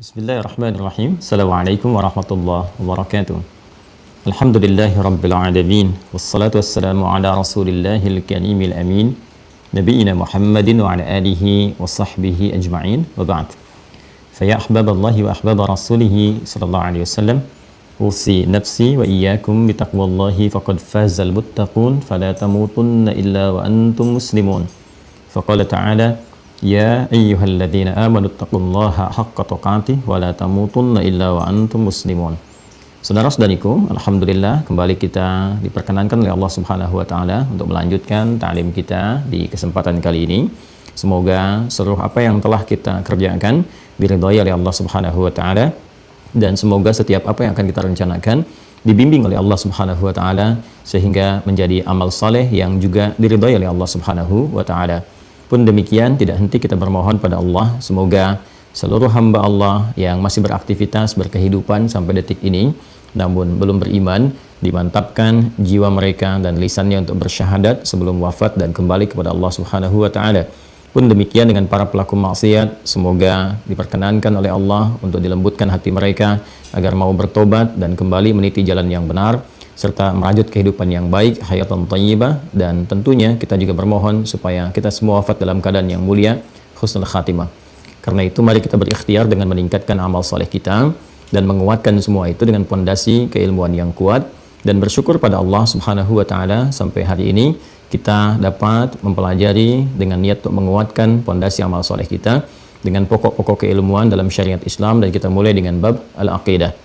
Bismillahirrahmanirrahim. Assalamualaikum warahmatullahi wabarakatuh. Alhamdulillahi rabbil alamin. Wassalatu wassalamu ala rasulillahil karimil amin. Nabiyyina Muhammadin wa ala alihi wa sahbihi ajma'in. Wa ba'd. Faya ahbaballahi wa ahbaba rasulihi sallallahu alaihi wasallam. Usi nafsi wa iyyakum bitaqwallahi faqad fazal muttaqun fala tamutunna illa wa antum muslimun. Faqala ta'ala Ya ayyuhalladzina amanu taqullaha haqqa tuqatih wa la tamutunna illa wa antum muslimun. Saudara-saudariku, alhamdulillah kembali kita diperkenankan oleh Allah Subhanahu wa taala untuk melanjutkan ta'lim kita di kesempatan kali ini. Semoga seluruh apa yang telah kita kerjakan diridhai oleh Allah Subhanahu wa taala dan semoga setiap apa yang akan kita rencanakan dibimbing oleh Allah Subhanahu wa taala sehingga menjadi amal saleh yang juga diridhai oleh Allah Subhanahu wa taala. Pun demikian, tidak henti kita bermohon pada Allah, semoga seluruh hamba Allah yang masih beraktivitas, berkehidupan sampai detik ini, namun belum beriman, dimantapkan jiwa mereka dan lisannya untuk bersyahadat sebelum wafat dan kembali kepada Allah Subhanahu wa taala. Pun demikian dengan para pelaku maksiat, semoga diperkenankan oleh Allah untuk dilembutkan hati mereka agar mau bertobat dan kembali meniti jalan yang benar serta merajut kehidupan yang baik, hayatan thayyibah, dan tentunya kita juga bermohon supaya kita semua wafat dalam keadaan yang mulia, husnul khatimah. Karena itu mari kita berikhtiar dengan meningkatkan amal soleh kita dan menguatkan semua itu dengan pondasi keilmuan yang kuat dan bersyukur pada Allah Subhanahu wa taala sampai hari ini kita dapat mempelajari dengan niat untuk menguatkan pondasi amal soleh kita dengan pokok-pokok keilmuan dalam syariat Islam, dan kita mulai dengan bab al-aqidah.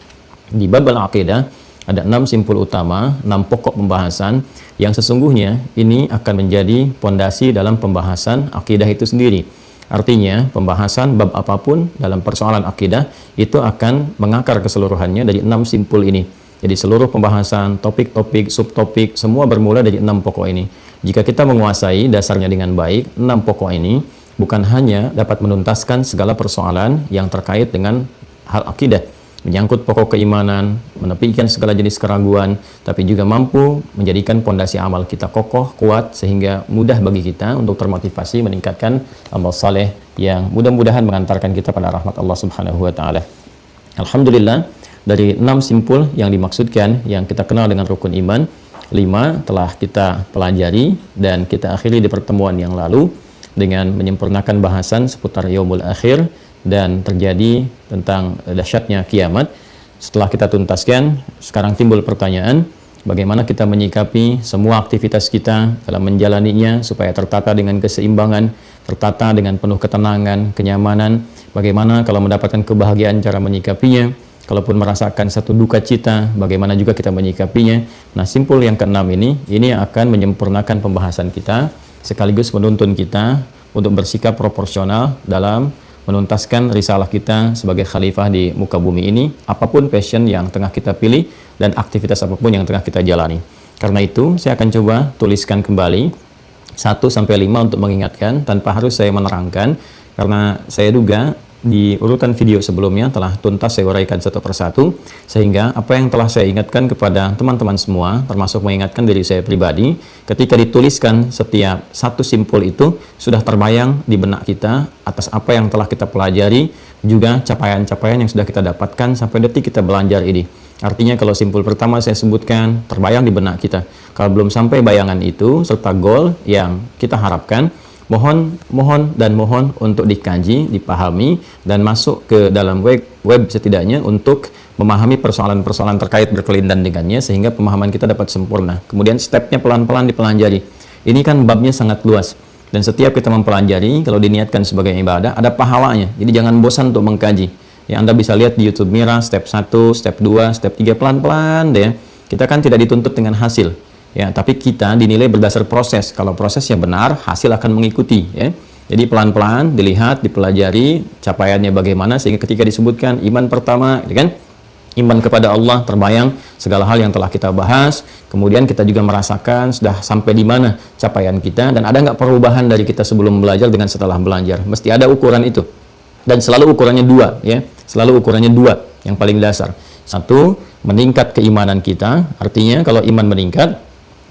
Di bab al-aqidah ada 6 simpul utama, 6 pokok pembahasan yang sesungguhnya ini akan menjadi pondasi dalam pembahasan akidah itu sendiri. Artinya, pembahasan bab apapun dalam persoalan akidah itu akan mengakar keseluruhannya dari 6 simpul ini. Jadi seluruh pembahasan, topik-topik, subtopik, semua bermula dari 6 pokok ini. Jika kita menguasai dasarnya dengan baik, 6 pokok ini bukan hanya dapat menuntaskan segala persoalan yang terkait dengan hal akidah, menyangkut pokok keimanan, menepikan segala jenis keraguan, tapi juga mampu menjadikan pondasi amal kita kokoh, kuat, sehingga mudah bagi kita untuk termotivasi meningkatkan amal saleh yang mudah-mudahan mengantarkan kita pada rahmat Allah Subhanahu wa taala. Alhamdulillah, dari 6 simpul yang dimaksudkan, yang kita kenal dengan rukun iman, 5 telah kita pelajari dan kita akhiri di pertemuan yang lalu dengan menyempurnakan bahasan seputar yaumul akhir dan terjadi tentang dahsyatnya kiamat. Setelah kita tuntaskan, sekarang timbul pertanyaan, bagaimana kita menyikapi semua aktivitas kita dalam menjalaninya supaya tertata dengan keseimbangan, tertata dengan penuh ketenangan, kenyamanan. Bagaimana kalau mendapatkan kebahagiaan, cara menyikapinya. Kalaupun merasakan satu duka cita, bagaimana juga kita menyikapinya. Nah, simpul yang ke-6 ini akan menyempurnakan pembahasan kita sekaligus menuntun kita untuk bersikap proporsional dalam menuntaskan risalah kita sebagai khalifah di muka bumi ini, apapun passion yang tengah kita pilih dan aktivitas apapun yang tengah kita jalani. Karena itu, saya akan coba tuliskan kembali 1-5 untuk mengingatkan tanpa harus saya menerangkan, karena saya duga di urutan video sebelumnya telah tuntas saya uraikan satu persatu, sehingga apa yang telah saya ingatkan kepada teman-teman semua, termasuk mengingatkan diri saya pribadi, ketika dituliskan setiap satu simpul itu sudah terbayang di benak kita atas apa yang telah kita pelajari, juga capaian-capaian yang sudah kita dapatkan sampai detik kita belajar ini. Artinya kalau simpul pertama saya sebutkan terbayang di benak kita, kalau belum sampai bayangan itu serta goal yang kita harapkan, mohon untuk dikaji, dipahami, dan masuk ke dalam web setidaknya untuk memahami persoalan-persoalan terkait berkelindan dengannya sehingga pemahaman kita dapat sempurna. Kemudian stepnya pelan-pelan dipelajari. Ini kan babnya sangat luas. Dan setiap kita mempelajari, kalau diniatkan sebagai ibadah, ada pahalanya. Jadi jangan bosan untuk mengkaji. Ya, Anda bisa lihat di YouTube Mira, step 1, step 2, step 3, pelan-pelan deh. Kita kan tidak dituntut dengan hasil. Ya, tapi kita dinilai berdasar proses. Kalau prosesnya benar, hasil akan mengikuti. Ya. Jadi pelan-pelan dilihat, dipelajari capaiannya bagaimana sehingga ketika disebutkan iman pertama, gitu kan? Iman kepada Allah terbayang segala hal yang telah kita bahas. Kemudian kita juga merasakan sudah sampai di mana capaian kita dan ada nggak perubahan dari kita sebelum belajar dengan setelah belajar. Mesti ada ukuran itu. Dan selalu ukurannya 2, ya. Selalu ukurannya 2 yang paling dasar. 1, meningkat keimanan kita. Artinya kalau iman meningkat,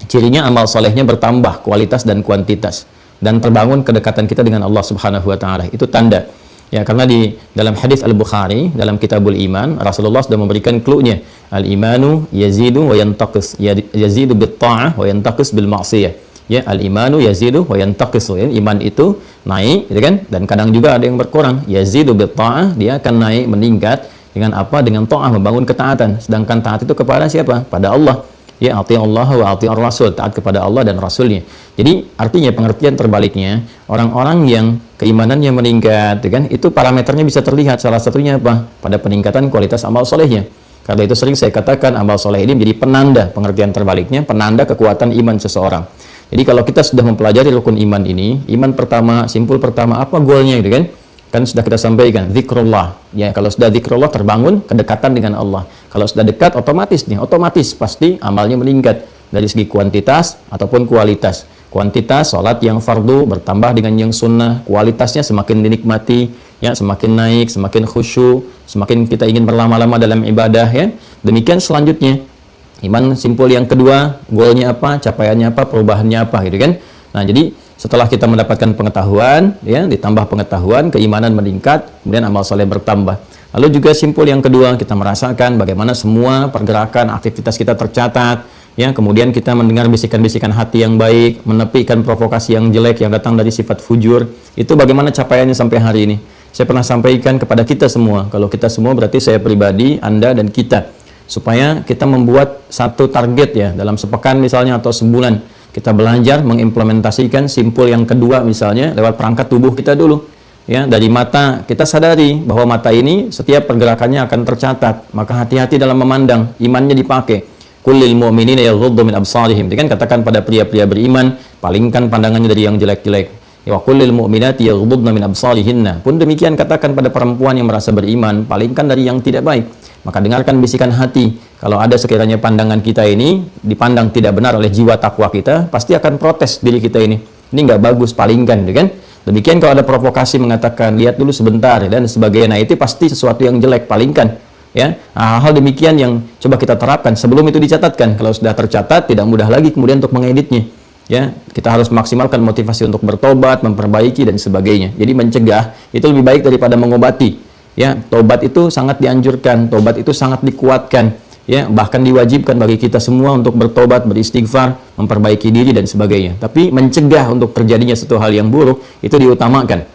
cirinya amal solehnya bertambah kualitas dan kuantitas dan terbangun kedekatan kita dengan Allah Subhanahu wa taala. Itu tanda. Ya, karena di dalam hadis Al-Bukhari dalam Kitabul Iman, Rasulullah sudah memberikan clue-nya. Al-imanu yazidu wa yantaqis. Yazidu bit ta'ah wa yantaqis bil ma'siyah. Ya, al-imanu yazidu wa yantaqis. Ya, iman itu naik, gitu kan? Dan kadang juga ada yang berkurang. Yazidu bit ta'ah, dia akan naik, meningkat dengan apa? Dengan ta'ah, membangun ketaatan. Sedangkan taat itu kepada siapa? Pada Allah. Ya, Allah wa ati'ur rasul, taat kepada Allah dan Rasulnya. Jadi artinya pengertian terbaliknya, orang-orang yang keimanannya meningkat, kan, itu parameternya bisa terlihat. Salah satunya apa? Pada peningkatan kualitas amal solehnya. Karena itu sering saya katakan amal soleh ini menjadi penanda, pengertian terbaliknya, penanda kekuatan iman seseorang. Jadi kalau kita sudah mempelajari rukun iman ini, iman pertama, simpul pertama, apa goalnya, gitu kan? Kan sudah kita sampaikan, zikrullah. Ya, kalau sudah zikrullah terbangun kedekatan dengan Allah. Kalau sudah dekat, otomatis pasti amalnya meningkat dari segi kuantitas ataupun kualitas. Kuantitas salat yang fardu bertambah dengan yang sunnah, kualitasnya semakin dinikmati, ya, semakin naik, semakin khusyuk, semakin kita ingin berlama-lama dalam ibadah, ya. Demikian selanjutnya. Iman simpul yang kedua, goalnya apa, capaiannya apa, perubahannya apa, gitu kan? Nah, jadi setelah kita mendapatkan pengetahuan, ya, ditambah pengetahuan, keimanan meningkat, kemudian amal soleh bertambah. Lalu juga simpul yang kedua, kita merasakan bagaimana semua pergerakan, aktivitas kita tercatat, ya, kemudian kita mendengar bisikan-bisikan hati yang baik, menepikan provokasi yang jelek yang datang dari sifat fujur. Itu bagaimana capaiannya sampai hari ini. Saya pernah sampaikan kepada kita semua, kalau kita semua berarti saya pribadi, Anda dan kita, supaya kita membuat satu target, ya, dalam sepekan misalnya atau sebulan. Kita belajar mengimplementasikan simpul yang kedua misalnya lewat perangkat tubuh kita dulu. Ya, dari mata kita sadari bahwa mata ini setiap pergerakannya akan tercatat. Maka hati-hati dalam memandang, imannya dipakai. Kullil mu'minina yaghuddu min absarihim. Dia kan katakan pada pria-pria beriman, palingkan pandangannya dari yang jelek-jelek. Wa kullil mu'minati yaghuddna min absarihinna. Pun demikian katakan pada perempuan yang merasa beriman, palingkan dari yang tidak baik. Maka dengarkan bisikan hati. Kalau ada sekiranya pandangan kita ini dipandang tidak benar oleh jiwa takwa kita, pasti akan protes diri kita ini. Ini nggak bagus, palingkan, kan? Demikian kalau ada provokasi mengatakan lihat dulu sebentar dan sebagainya, nah, itu pasti sesuatu yang jelek, palingkan. Ya, hal demikian yang coba kita terapkan. Sebelum itu dicatatkan. Kalau sudah tercatat, tidak mudah lagi kemudian untuk mengeditnya. Ya, kita harus maksimalkan motivasi untuk bertobat, memperbaiki dan sebagainya. Jadi mencegah itu lebih baik daripada mengobati. Ya, tobat itu sangat dianjurkan, tobat itu sangat dikuatkan, ya, bahkan diwajibkan bagi kita semua untuk bertobat, beristighfar, memperbaiki diri dan sebagainya. Tapi mencegah untuk terjadinya satu hal yang buruk itu diutamakan.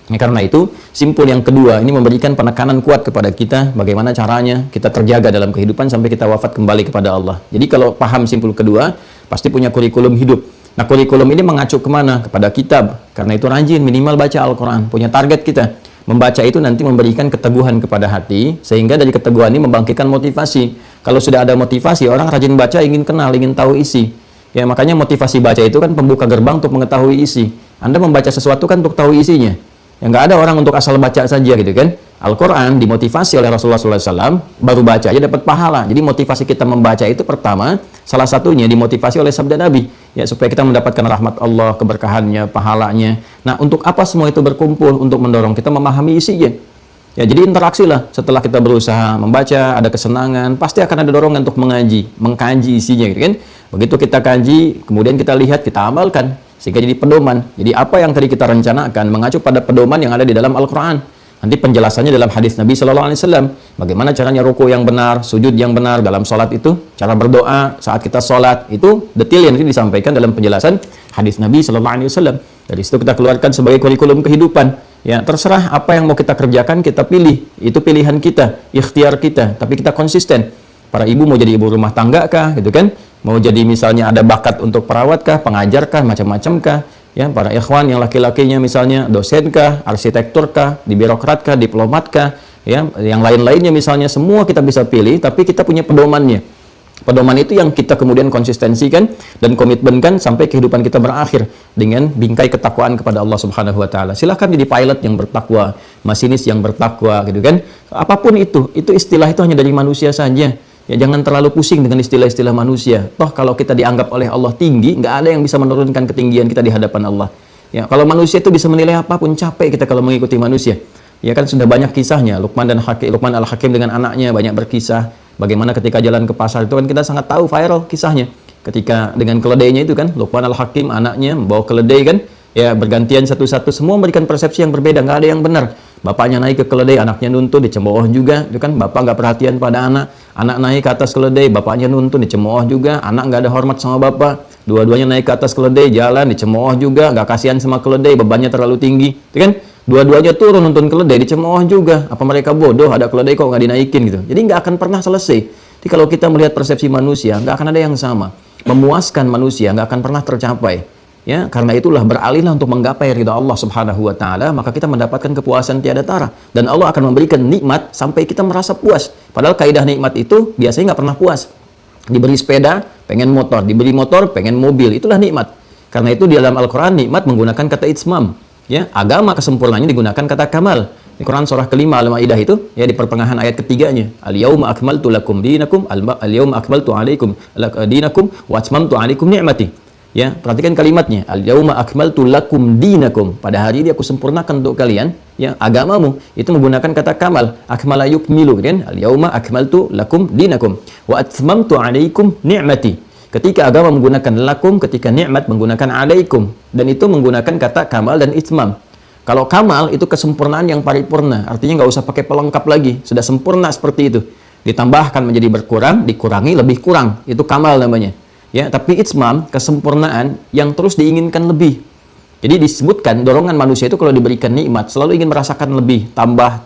Ya, karena itu simpul yang kedua ini memberikan penekanan kuat kepada kita bagaimana caranya kita terjaga dalam kehidupan sampai kita wafat kembali kepada Allah. Jadi kalau paham simpul kedua pasti punya kurikulum hidup. Nah, kurikulum ini mengacu kemana? Kepada kitab. Karena itu rajin minimal baca Al-Quran, punya target kita. Membaca itu nanti memberikan keteguhan kepada hati, sehingga dari keteguhan ini membangkitkan motivasi. Kalau sudah ada motivasi, orang rajin baca, ingin kenal, ingin tahu isi. Ya, makanya motivasi baca itu kan pembuka gerbang untuk mengetahui isi. Anda membaca sesuatu kan untuk tahu isinya. Ya, nggak ada orang untuk asal baca saja, gitu kan. Al-Quran dimotivasi oleh Rasulullah SAW, baru baca aja dapat pahala. Jadi motivasi kita membaca itu pertama, salah satunya dimotivasi oleh sabda Nabi, ya, supaya kita mendapatkan rahmat Allah, keberkahannya, pahalanya. Nah, untuk apa semua itu berkumpul? Untuk mendorong kita memahami isinya. Ya, jadi interaksi lah. Setelah kita berusaha membaca, ada kesenangan, pasti akan ada dorongan untuk mengkaji isinya, gitu kan. Begitu kita kaji, kemudian kita lihat, kita amalkan, sehingga jadi pedoman. Jadi apa yang tadi kita rencanakan mengacu pada pedoman yang ada di dalam Al-Quran. Nanti penjelasannya dalam hadis Nabi Shallallahu Alaihi Wasallam. Bagaimana caranya ruku yang benar, sujud yang benar dalam sholat itu, cara berdoa saat kita sholat itu detail yang nanti disampaikan dalam penjelasan hadis Nabi Shallallahu Alaihi Wasallam. Dari situ kita keluarkan sebagai kurikulum kehidupan. Ya, terserah apa yang mau kita kerjakan, kita pilih. Itu pilihan kita, ikhtiar kita. Tapi kita konsisten. Para ibu mau jadi ibu rumah tangga kah, gitu kan? Mau jadi misalnya ada bakat untuk perawat kah, pengajar kah, macam-macam kah? Ya, para ikhwan yang laki-lakinya misalnya dosen kah, arsitektur kah, di birokrat kah, diplomat kah, ya, yang lain-lainnya misalnya, semua kita bisa pilih, tapi kita punya pedomannya. Pedoman itu yang kita kemudian konsistensikan dan komitmenkan sampai kehidupan kita berakhir dengan bingkai ketakwaan kepada Allah Subhanahu wa taala. Silakan jadi pilot yang bertakwa, masinis yang bertakwa, gitu kan. Apapun itu istilah itu hanya dari manusia saja. Ya, jangan terlalu pusing dengan istilah-istilah manusia. Toh kalau kita dianggap oleh Allah tinggi, nggak ada yang bisa menurunkan ketinggian kita di hadapan Allah. Ya, kalau manusia itu bisa menilai apapun, capek kita kalau mengikuti manusia. Ya kan sudah banyak kisahnya. Luqman Al-Hakim dengan anaknya banyak berkisah. Bagaimana ketika jalan ke pasar itu kan kita sangat tahu viral kisahnya. Ketika dengan keledainya itu kan, Luqman Al-Hakim anaknya membawa keledai kan, ya bergantian satu-satu, semua memberikan persepsi yang berbeda, nggak ada yang benar. Bapaknya naik ke keledai, anaknya nuntun, dicemooh juga, itu kan bapak nggak perhatian pada anak. Anak naik ke atas keledai, bapaknya nuntun, dicemooh juga, anak nggak ada hormat sama bapak. Dua-duanya naik ke atas keledai, jalan, dicemooh juga, nggak kasihan sama keledai, bebannya terlalu tinggi, itu kan? Dua-duanya turun nuntun keledai, dicemooh juga. Apa mereka bodoh? Ada keledai kok nggak dinaikin gitu. Jadi nggak akan pernah selesai. Jadi kalau kita melihat persepsi manusia, nggak akan ada yang sama. Memuaskan manusia nggak akan pernah tercapai. Ya, karena itulah beralihlah untuk menggapai ridha Allah Subhanahu wa taala, maka kita mendapatkan kepuasan tiada tara dan Allah akan memberikan nikmat sampai kita merasa puas. Padahal kaidah nikmat itu biasanya nggak pernah puas. Diberi sepeda, pengen motor, diberi motor, pengen mobil, itulah nikmat. Karena itu di dalam Al-Qur'an nikmat menggunakan kata itmam. Ya, agama kesempurnaannya digunakan kata kamal. Di Quran surah kelima Al-Maidah itu ya di pertengahan ayat ketiganya, al-yauma akmaltu lakum dinakum al-yauma akmaltu alaikum dinakum wa atmamtu alaikum ni'mati. Ya, perhatikan kalimatnya. Al-yauma akmaltu lakum dinakum. Pada hari ini aku sempurnakan untuk kalian ya agamamu. Itu menggunakan kata kamal. Akmala yukmilu kan? Al-yauma akmaltu lakum dinakum wa atmamtu alaikum ni'mati. Ketika agama menggunakan lakum, ketika nikmat menggunakan alaikum, dan itu menggunakan kata kamal dan itmam. Kalau kamal itu kesempurnaan yang paripurna, artinya nggak usah pakai pelengkap lagi, sudah sempurna seperti itu. Ditambahkan menjadi berkurang, dikurangi lebih kurang, itu kamal namanya. Ya, tapi itmam kesempurnaan yang terus diinginkan lebih. Jadi disebutkan dorongan manusia itu kalau diberikan nikmat selalu ingin merasakan lebih, tambah.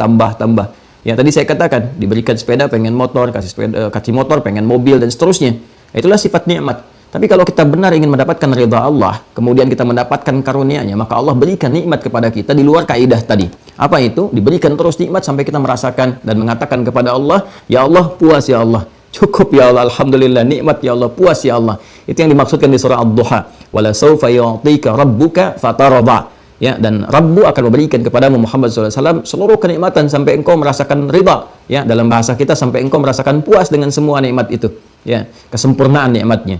Ya, tadi saya katakan diberikan sepeda pengen motor, kasih motor pengen mobil dan seterusnya. Itulah sifat nikmat. Tapi kalau kita benar ingin mendapatkan ridha Allah, kemudian kita mendapatkan karunia-Nya, maka Allah berikan nikmat kepada kita di luar kaidah tadi. Apa itu? Diberikan terus nikmat sampai kita merasakan dan mengatakan kepada Allah, "Ya Allah, puas ya Allah. Cukup ya Allah, alhamdulillah, nikmat ya Allah, puas ya Allah." Itu yang dimaksudkan di surah Ad-Duha. "Wala sawfa yu'tika rabbuka fatarda." Ya, dan Rabbu akan memberikan kepadamu Muhammad SAW seluruh kenikmatan sampai engkau merasakan ridha. Ya, dalam bahasa kita sampai engkau merasakan puas dengan semua nikmat itu. Ya, kesempurnaan nikmatnya.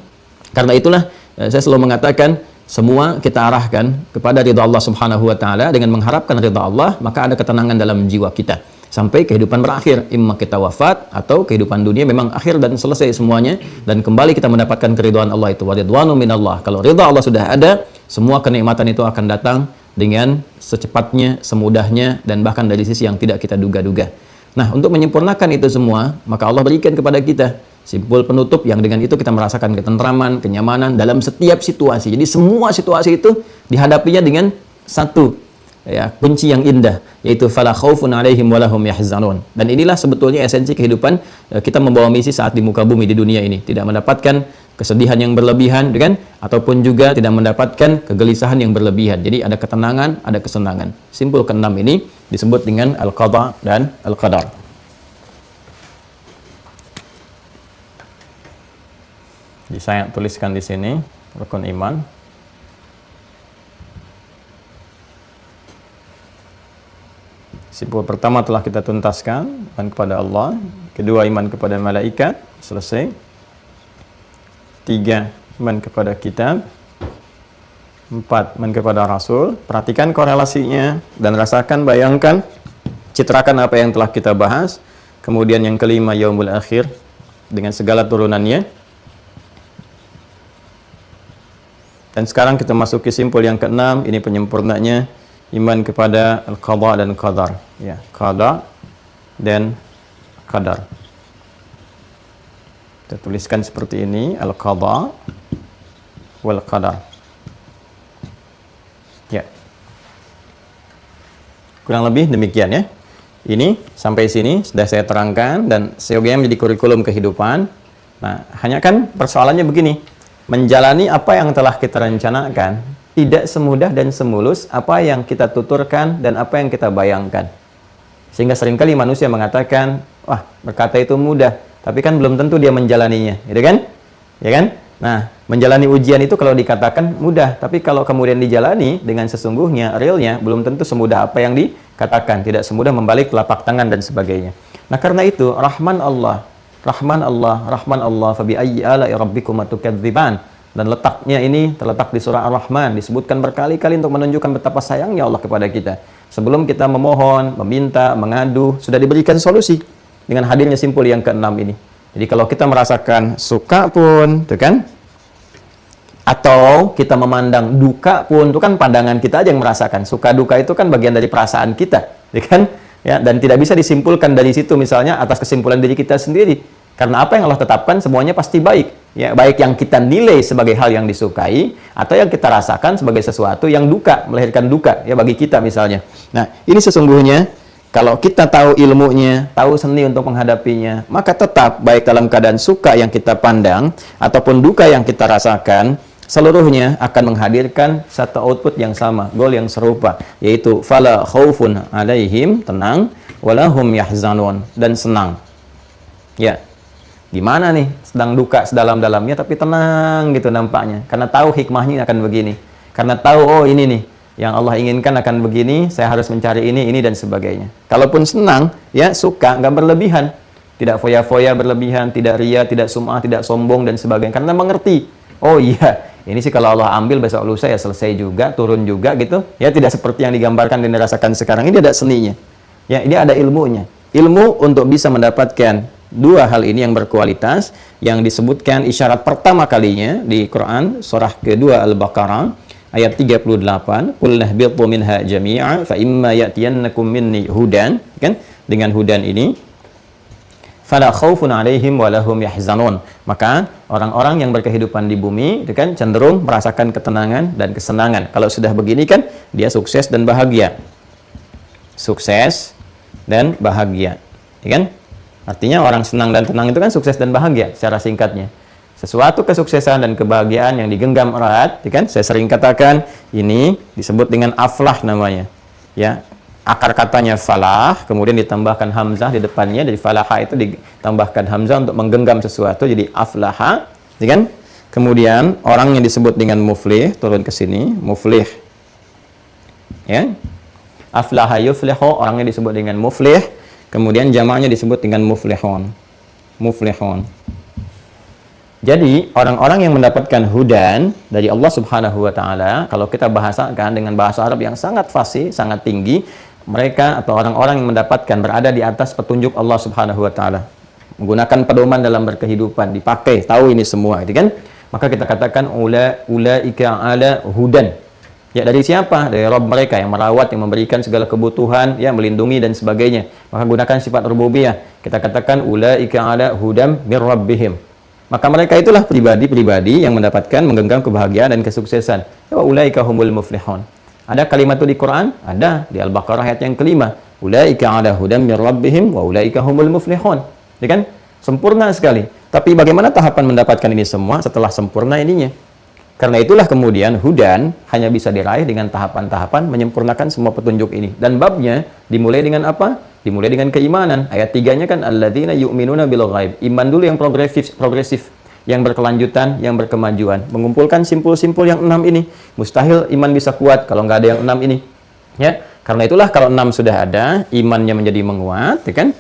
Karena itulah saya selalu mengatakan semua kita arahkan kepada ridha Allah Subhanahu wa taala. Dengan mengharapkan ridha Allah, maka ada ketenangan dalam jiwa kita sampai kehidupan berakhir. Imma kita wafat atau kehidupan dunia memang akhir dan selesai semuanya dan kembali kita mendapatkan keridhaan Allah itu. Wa ridwanu minallah. Kalau ridha Allah sudah ada, semua kenikmatan itu akan datang dengan secepatnya, semudahnya, dan bahkan dari sisi yang tidak kita duga-duga. Nah, untuk menyempurnakan itu semua, maka Allah berikan kepada kita simpul penutup yang dengan itu kita merasakan ketentraman, kenyamanan dalam setiap situasi. Jadi semua situasi itu dihadapinya dengan satu ya, kunci yang indah, yaitu fala khaufun 'alaihim wa lahum yahzanun. Dan inilah sebetulnya esensi kehidupan kita membawa misi saat di muka bumi di dunia ini, tidak mendapatkan kesedihan yang berlebihan, kan? Ataupun juga tidak mendapatkan kegelisahan yang berlebihan. Jadi ada ketenangan, ada kesenangan. Simpul keenam ini disebut dengan al-qada dan al-qadar. Jadi saya tuliskan di sini rukun iman. Simpul pertama telah kita tuntaskan, iman kepada Allah. Kedua, iman kepada malaikat, selesai. Tiga, iman kepada kitab. Empat, iman kepada Rasul. Perhatikan korelasinya dan rasakan, bayangkan, citrakan apa yang telah kita bahas. Kemudian yang kelima, yaumul akhir dengan segala turunannya. Dan sekarang kita masuk ke simpul yang keenam, ini penyempurnanya, iman kepada al-qada dan qadar. Ya, qada dan qadar. Kita tuliskan seperti ini, al-qada wal qadar. Ya. Kurang lebih demikian ya. Ini sampai sini sudah saya terangkan dan seyogianya menjadi kurikulum kehidupan. Nah, hanya kan persoalannya begini. Menjalani apa yang telah kita rencanakan tidak semudah dan semulus apa yang kita tuturkan dan apa yang kita bayangkan. Sehingga seringkali manusia mengatakan, wah, berkata itu mudah, tapi kan belum tentu dia menjalaninya, gitu kan? Ya kan? Nah, menjalani ujian itu kalau dikatakan mudah, tapi kalau kemudian dijalani dengan sesungguhnya, realnya, belum tentu semudah apa yang dikatakan, tidak semudah membalik telapak tangan dan sebagainya. Nah, karena itu, Rahman Allah, fa bi ayyi ala'i rabbikuma tukadziban. Dan letaknya ini terletak di surah Ar-Rahman, disebutkan berkali-kali untuk menunjukkan betapa sayangnya Allah kepada kita. Sebelum kita memohon, meminta, mengadu, sudah diberikan solusi dengan hadirnya simpul yang keenam ini. Jadi kalau kita merasakan suka pun, itu kan? Atau kita memandang duka pun, itu kan pandangan kita aja yang merasakan. Suka duka itu kan bagian dari perasaan kita. ya kan? Ya, dan tidak bisa disimpulkan dari situ misalnya atas kesimpulan diri kita sendiri. Karena apa yang Allah tetapkan semuanya pasti baik. Ya, baik yang kita nilai sebagai hal yang disukai atau yang kita rasakan sebagai sesuatu yang duka, melahirkan duka ya bagi kita misalnya. Nah, ini sesungguhnya kalau kita tahu ilmunya, tahu seni untuk menghadapinya, maka tetap baik dalam keadaan suka yang kita pandang ataupun duka yang kita rasakan, seluruhnya akan menghadirkan satu output yang sama, goal yang serupa, yaitu fala khaufun alaihim, tenang, walahum yahzanun, dan senang. Ya, gimana nih, sedang duka sedalam-dalamnya tapi tenang gitu nampaknya, karena tahu hikmahnya akan begini, karena tahu oh ini nih yang Allah inginkan akan begini, saya harus mencari ini dan sebagainya. Kalaupun senang, ya suka, nggak berlebihan, tidak foya-foya berlebihan, tidak ria, tidak sum'ah, tidak sombong dan sebagainya, karena mengerti. Oh iya, ini sih kalau Allah ambil besok lusa ya selesai juga, turun juga gitu. Ya tidak seperti yang digambarkan dan dirasakan sekarang. Ini ada seninya. Ya, ini ada ilmunya. Ilmu untuk bisa mendapatkan dua hal ini yang berkualitas yang disebutkan isyarat pertama kalinya di Quran surah kedua Al-Baqarah ayat 38, "Qul nahbitu minha jami'a fa imma ya'tiyannakum minni hudan." Kan? Dengan hudan ini fala khaufun 'alaihim wa lahum yahzanun. Maka orang-orang yang berkehidupan di bumi itu kan cenderung merasakan ketenangan dan kesenangan. Kalau sudah begini kan dia sukses dan bahagia. Sukses dan bahagia. Ya kan? Artinya orang senang dan tenang itu kan sukses dan bahagia secara singkatnya. Sesuatu kesuksesan dan kebahagiaan yang digenggam erat, ya kan? Saya sering katakan ini disebut dengan aflah namanya. Ya. Akar katanya falah, kemudian ditambahkan hamzah di depannya, dari falaha itu ditambahkan hamzah untuk menggenggam sesuatu, jadi aflaha, ya kan? Kemudian orang yang disebut dengan muflih, turun ke sini, muflih. Ya. Aflaha yuflihu, orangnya disebut dengan muflih, kemudian jamaknya disebut dengan muflihun. Muflihun. Jadi, orang-orang yang mendapatkan hudan dari Allah Subhanahu wa taala, kalau kita bahasakan dengan bahasa Arab yang sangat fasih, sangat tinggi, mereka atau orang-orang yang mendapatkan berada di atas petunjuk Allah Subhanahu wa taala. Menggunakan pedoman dalam berkehidupan, dipakai, tahu ini semua, gitu kan? Maka kita katakan ulaika ala hudan. Ya, dari siapa? Dari Rabb mereka yang merawat, yang memberikan segala kebutuhan, ya, melindungi dan sebagainya. Maka gunakan sifat rububiyah. Kita katakan ulaika ala hudam mir rabbihim. Maka mereka itulah pribadi-pribadi yang mendapatkan menggenggam kebahagiaan dan kesuksesan. Ya, ulaika humul muflihun. Ada kalimat itu di Quran? Ada di Al-Baqarah ayat yang kelima. Ulaika ala hudam mir rabbihim wa ulaika humul muflihun. Ya kan? Sempurna sekali. Tapi bagaimana tahapan mendapatkan ini semua setelah sempurna ininya? Karena itulah kemudian hudan hanya bisa diraih dengan tahapan-tahapan menyempurnakan semua petunjuk ini. Dan babnya dimulai dengan apa? Dimulai dengan keimanan. Ayat 3-nya kan alladzina yu'minuna bil ghaib. Iman dulu yang progresif, yang berkelanjutan, yang berkemajuan. Mengumpulkan simpul-simpul yang 6 ini. Mustahil iman bisa kuat kalau nggak ada yang 6 ini. Ya, karena itulah kalau 6 sudah ada, imannya menjadi menguat, ya kan?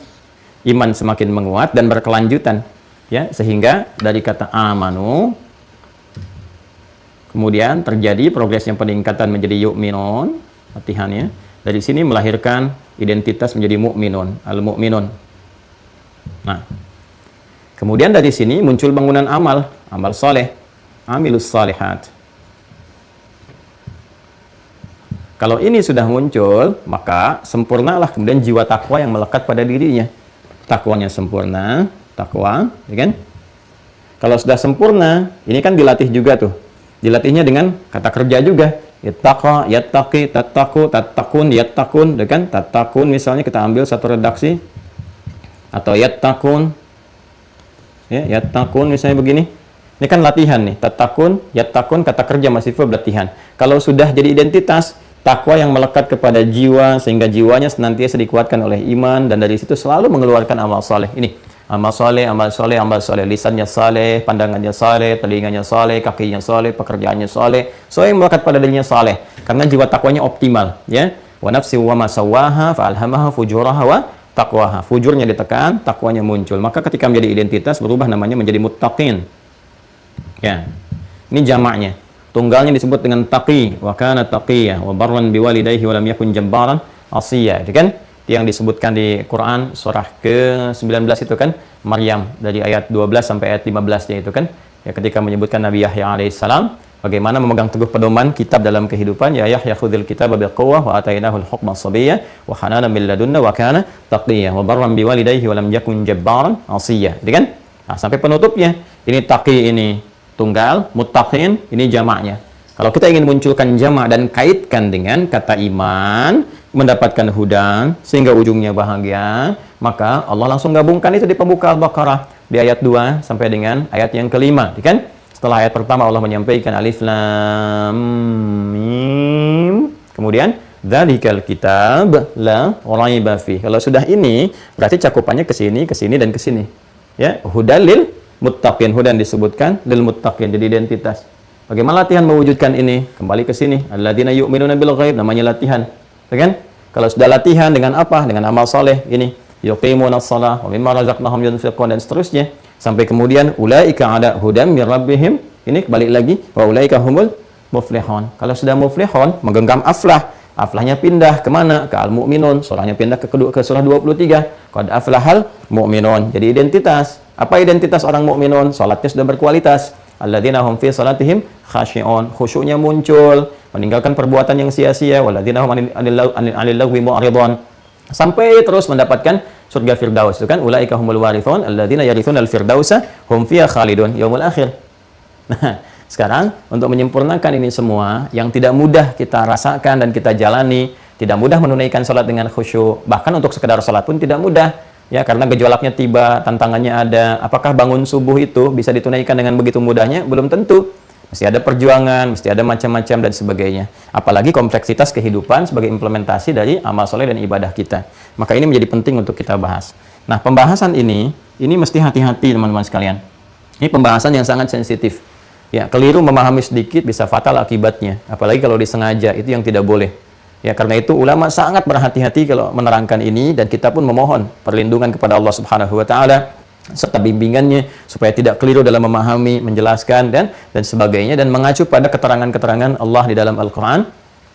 Iman semakin menguat dan berkelanjutan. Ya, sehingga dari kata amanu kemudian terjadi progres yang peningkatan menjadi yu'minun, latihannya. Dari sini melahirkan identitas menjadi mu'minun, al-mu'minun. Nah, kemudian dari sini muncul bangunan amal, amal soleh, amilus salihat. Kalau ini sudah muncul, maka sempurnalah kemudian jiwa takwa yang melekat pada dirinya. Takwanya sempurna, takwa, ya kan? Kalau sudah sempurna, ini kan dilatih juga tuh. Dilatihnya dengan kata kerja juga. Yattaqa, yattaqi, tattaqu, tattakun, yattakun, ya kan? Tattakun misalnya kita ambil satu redaksi. Atau yattakun. Ya, yattakun misalnya begini. Ini kan latihan nih. Tattakun, yattakun, kata kerja masih verb latihan. Kalau sudah jadi identitas, takwa yang melekat kepada jiwa sehingga jiwanya senantiasa dikuatkan oleh iman dan dari situ selalu mengeluarkan amal soleh. Ini amal soleh, amal soleh, amal soleh. Lisannya soleh, pandangannya soleh, telinganya soleh, kakinya soleh, pekerjaannya soleh. So yang melekat pada dirinya soleh. Karena jiwa takwanya optimal. Ya. Wa nafsi wa ma sawaha fa'alhamaha fujuraha wa taqwaha. Fujurnya ditekan, takwanya muncul. Maka ketika menjadi identitas berubah namanya menjadi muttaqin. Ya. Ini jamaknya. Tunggalnya disebut dengan taqi. Wa kana taqiyya wa barran biwalidayhi wa lam yakun jabbaran asiyya. Itu kan yang disebutkan di Quran surah ke-19 itu kan, Maryam dari ayat 12 sampai ayat 15-nya itu kan, ya ketika menyebutkan Nabi Yahya alaihissalam, Bagaimana memegang teguh pedoman kitab dalam kehidupan. Ya Yahya khudhil kitaba biquwwah wa atainahu al-hukma sabiyyah wa hananan min ladunna wa kana taqiyyah wa barran biwalidayhi wa lam yakun jabbaran 'asiyyah. Gitu kan? Nah, sampai penutupnya. Ini taqi, ini tunggal, muttaqin ini jamaknya. Kalau kita ingin munculkan jamak dan kaitkan dengan kata iman, mendapatkan hudan sehingga ujungnya bahagia, maka Allah langsung gabungkan itu di pembuka Al-Baqarah di ayat 2 sampai dengan ayat yang kelima, kan? Setelah ayat pertama Allah menyampaikan alif lam mim, kemudian dzalikal kitab la raiba fi. Kalau sudah ini berarti cakupannya ke sini, dan ke sini. Ya, hudalil muttaqin, hudan disebutkan, lil muttaqin jadi identitas. Bagaimana latihan mewujudkan ini? Kembali ke sini. Alladzina yu'minuna bil ghaib, namanya latihan. Kan? Kalau sudah latihan dengan apa? Dengan amal soleh ini. Yuqimunas shalah wa mimma razaqnahum yunfiqun dan seterusnya. Sampai kemudian ulaika ala hudam mir rabbihim. Ini kembali lagi wa ulaika humul muflihun. Kalau sudah muflihun, menggenggam aflah. Aflahnya pindah kemana? Ke al-mu'minun. Surahnya pindah ke surah 23. Qad aflahal mu'minun. Jadi identitas. Apa identitas orang mukminun? Salatnya sudah berkualitas. Alladzina hum fi salatihim khashi'un. Khusyuknya muncul, meninggalkan perbuatan yang sia-sia. Walladzina hum 'anil lagwi mu'ridun. Sampai terus mendapatkan surga Firdaus. Itu kan ulaika humul warithun alladzina yarithunal firdausa hum fiha khalidun yaumul akhir. Nah, sekarang untuk menyempurnakan ini semua yang tidak mudah kita rasakan dan kita jalani, tidak mudah menunaikan salat dengan khusyuk, bahkan untuk sekedar salat pun tidak mudah. Ya, karena gejolaknya tiba, tantangannya ada. Apakah bangun subuh itu bisa ditunaikan dengan begitu mudahnya? Belum tentu. Mesti ada perjuangan, mesti ada macam-macam dan sebagainya. Apalagi kompleksitas kehidupan sebagai implementasi dari amal soleh dan ibadah kita. Maka ini menjadi penting untuk kita bahas. Nah, pembahasan ini mesti hati-hati teman-teman sekalian. Ini pembahasan yang sangat sensitif. Ya, keliru memahami sedikit bisa fatal akibatnya. Apalagi kalau disengaja, itu yang tidak boleh. Ya, karena itu ulama sangat berhati-hati kalau menerangkan ini dan kita pun memohon perlindungan kepada Allah Subhanahu wa taala serta bimbingannya supaya tidak keliru dalam memahami, menjelaskan dan sebagainya dan mengacu pada keterangan-keterangan Allah di dalam Al-Qur'an.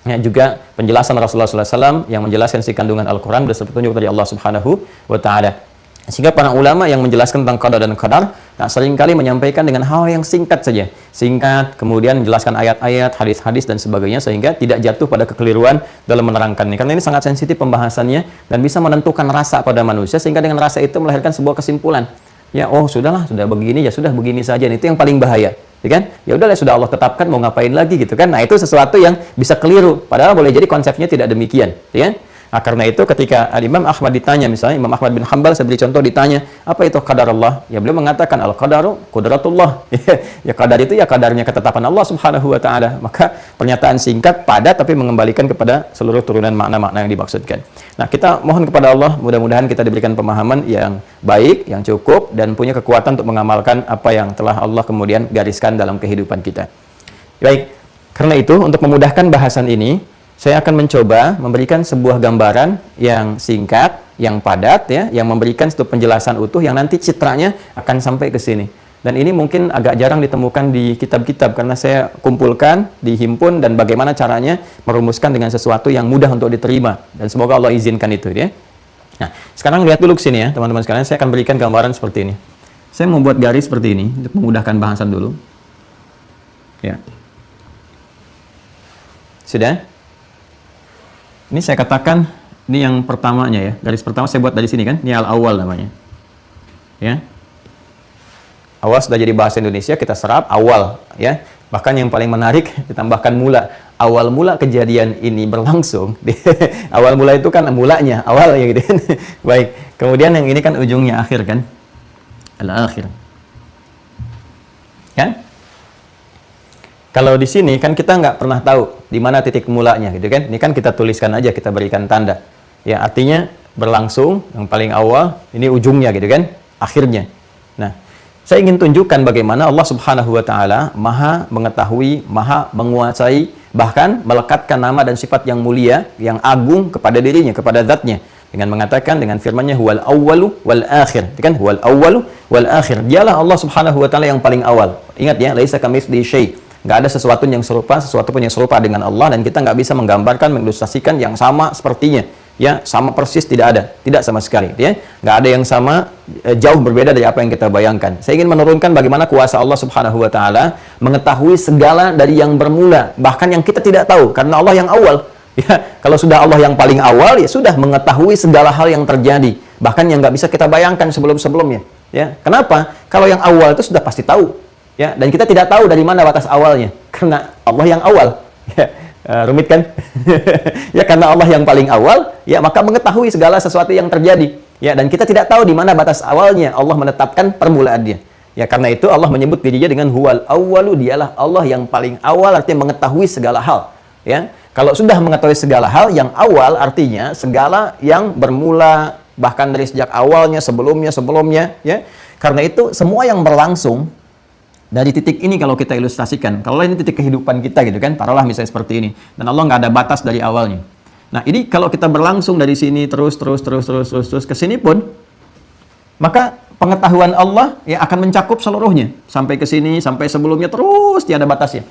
Ya, juga penjelasan Rasulullah SAW yang menjelaskan isi kandungan Al-Quran berdasarkan petunjuk dari Allah Subhanahu wa Ta'ala. Sehingga para ulama yang menjelaskan tentang qada dan qadar seringkali menyampaikan dengan hal yang singkat saja. Singkat, kemudian menjelaskan ayat-ayat, hadis-hadis dan sebagainya sehingga tidak jatuh pada kekeliruan dalam menerangkan ini. Karena ini sangat sensitif pembahasannya dan bisa menentukan rasa pada manusia sehingga dengan rasa itu melahirkan sebuah kesimpulan. Ya, oh sudahlah, sudah begini, ya sudah begini saja. Itu yang paling bahaya. Ya kan? Ya udahlah, sudah Allah tetapkan, mau ngapain lagi gitu kan. Nah, itu sesuatu yang bisa keliru. Padahal boleh jadi konsepnya tidak demikian. Ya kan? Nah, karena itu ketika Imam Ahmad ditanya, misalnya Imam Ahmad bin Hanbal, saya beri contoh, ditanya, apa itu qadar Allah? Ya beliau mengatakan, al-qadaru qudratullah. Ya qadar itu ya kadarnya ketetapan Allah Subhanahu wa Ta'ala. Maka pernyataan singkat, padat, tapi mengembalikan kepada seluruh turunan makna-makna yang dimaksudkan. Nah, kita mohon kepada Allah, mudah-mudahan kita diberikan pemahaman yang baik, yang cukup, dan punya kekuatan untuk mengamalkan apa yang telah Allah kemudian gariskan dalam kehidupan kita. Baik, karena itu untuk memudahkan bahasan ini, saya akan mencoba memberikan sebuah gambaran yang singkat, yang padat, ya, yang memberikan satu penjelasan utuh yang nanti citranya akan sampai ke sini. Dan ini mungkin agak jarang ditemukan di kitab-kitab karena saya kumpulkan, dihimpun, dan bagaimana caranya merumuskan dengan sesuatu yang mudah untuk diterima. Dan semoga Allah izinkan itu, ya. Nah, sekarang lihat dulu ke sini ya, teman-teman sekalian. Saya akan berikan gambaran seperti ini. Saya membuat garis seperti ini untuk memudahkan bahasan dulu. Ya. Sudah? Ini saya katakan, ini yang pertamanya ya. Garis pertama saya buat dari sini kan. Ini al-awwal namanya. Ya. Awal sudah jadi bahasa Indonesia, kita serap awal ya. Bahkan yang paling menarik ditambahkan mula. Awal mula kejadian ini berlangsung. Awal mula itu kan mulanya, awal ya gitu kan. Baik. Kemudian yang ini kan ujungnya akhir kan. Al-akhir. Kan? Kalau di sini kan kita nggak pernah tahu di mana titik mulanya gitu kan. Ini kan kita tuliskan aja, kita berikan tanda. Ya, artinya berlangsung, yang paling awal, ini ujungnya gitu kan, akhirnya. Nah, saya ingin tunjukkan bagaimana Allah Subhanahu wa Ta'ala Maha mengetahui, Maha menguasai, bahkan melekatkan nama dan sifat yang mulia, yang agung kepada dirinya, kepada zatnya. Dengan mengatakan dengan firman-Nya huwal awwalu wal akhir. Kan huwal awwalu wal akhir. Dialah Allah Subhanahu wa Ta'ala yang paling awal. Ingat ya, laisa kamitslihi syai'. Nggak ada sesuatu yang serupa, sesuatu pun yang serupa dengan Allah, dan kita nggak bisa menggambarkan, mengilustrasikan yang sama sepertinya. ya sama persis tidak ada, tidak sama sekali, ya. Nggak ada yang sama, jauh berbeda dari apa yang kita bayangkan. Saya ingin menurunkan bagaimana kuasa Allah Subhanahu wa taala mengetahui segala dari yang bermula, bahkan yang kita tidak tahu, karena Allah yang awal. Ya, kalau sudah Allah yang paling awal, ya sudah mengetahui segala hal yang terjadi, bahkan yang nggak bisa kita bayangkan sebelum-sebelumnya. Ya, kenapa? Kalau yang awal itu sudah pasti tahu, ya, dan kita tidak tahu dari mana batas awalnya, karena Allah yang awal. Ya, rumit kan? Ya, karena Allah yang paling awal, ya maka mengetahui segala sesuatu yang terjadi. Ya, dan kita tidak tahu di mana batas awalnya Allah menetapkan permulaannya. Ya, karena itu Allah menyebut dirinya dengan huwal awwalu, dialah Allah yang paling awal, artinya mengetahui segala hal. Ya, kalau sudah mengetahui segala hal, yang awal artinya segala yang bermula, bahkan dari sejak awalnya, sebelumnya, ya. Karena itu semua yang berlangsung dari titik ini, kalau kita ilustrasikan, kalau ini titik kehidupan kita gitu kan, taruhlah misalnya seperti ini, dan Allah nggak ada batas dari awalnya. Nah, ini kalau kita berlangsung dari sini terus ke sini pun, maka pengetahuan Allah ya akan mencakup seluruhnya, sampai ke sini, sampai sebelumnya, terus tiada batasnya.